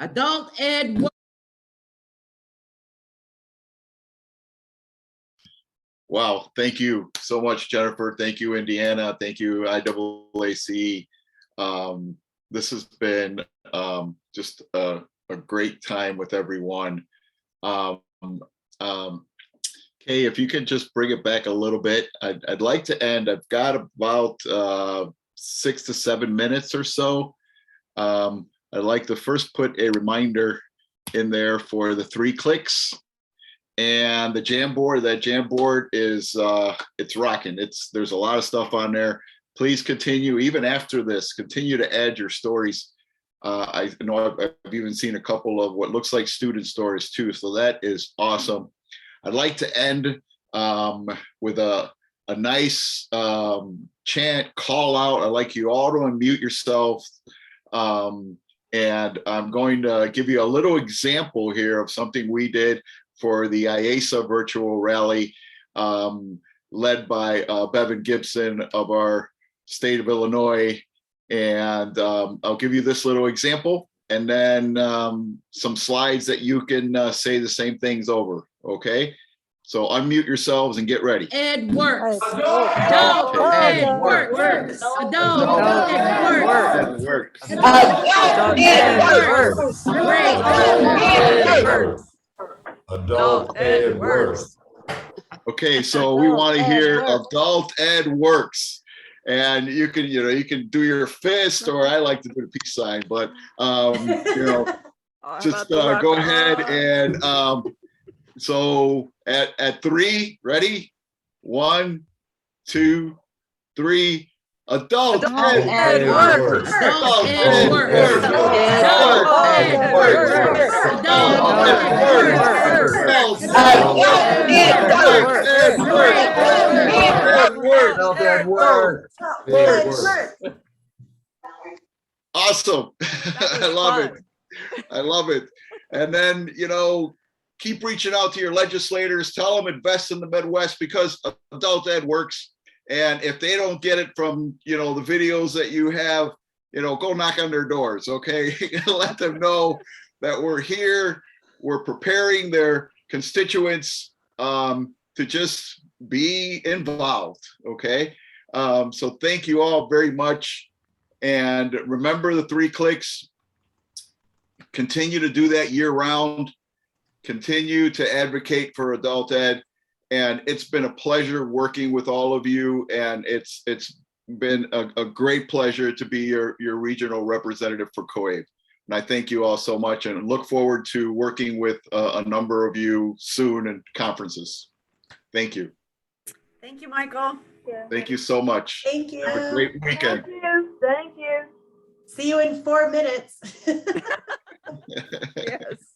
Adult ed. Wow, thank you so much, Jennifer. Thank you, Indiana. Thank you, IAAC. This has been just a great time with everyone. Kay, if you could just bring it back a little bit. I'd like to end. I've got about 6 to 7 minutes or so. I'd like to first put a reminder in there for the 3 clicks and the Jamboard. That Jamboard is it's rocking. There's a lot of stuff on there. Please continue, even after this, continue to add your stories. I know I've even seen a couple of what looks like student stories too, so that is awesome. I'd like to end with a nice chant, call out. I'd like you all to unmute yourself. And I'm going to give you a little example here of something we did for the IASA virtual rally, led by Bevan Gibson of our state of Illinois. And I'll give you this little example, and then some slides that you can say the same things over, okay? So unmute yourselves and get ready. Ed works. Adult ed works. Adult ed works. Adult ed works. Great. Adult ed works. Okay, so we want to hear adult ed works. And you can do your fist, or I like to do the peace sign, but just go ahead and so at 3, ready? 1, 2, 3. Adult ed works. Adult ed works. Adult ed works. Adult ed works. Awesome. I love it. I love it. And then, keep reaching out to your legislators. Tell them invest in the Midwest, because adult ed works. And if they don't get it from, the videos that you have, go knock on their doors, okay? Let them know that we're here. We're preparing their constituents to just be involved, okay? So thank you all very much. And remember the 3 clicks. Continue to do that year round. Continue to advocate for adult ed. And it's been a pleasure working with all of you. And it's been a great pleasure to be your regional representative for COABE. And I thank you all so much and look forward to working with a number of you soon in conferences. Thank you. Thank you, Michael. Thank you so much. Thank you. Have a great weekend. Thank you. See you in 4 minutes. Yes.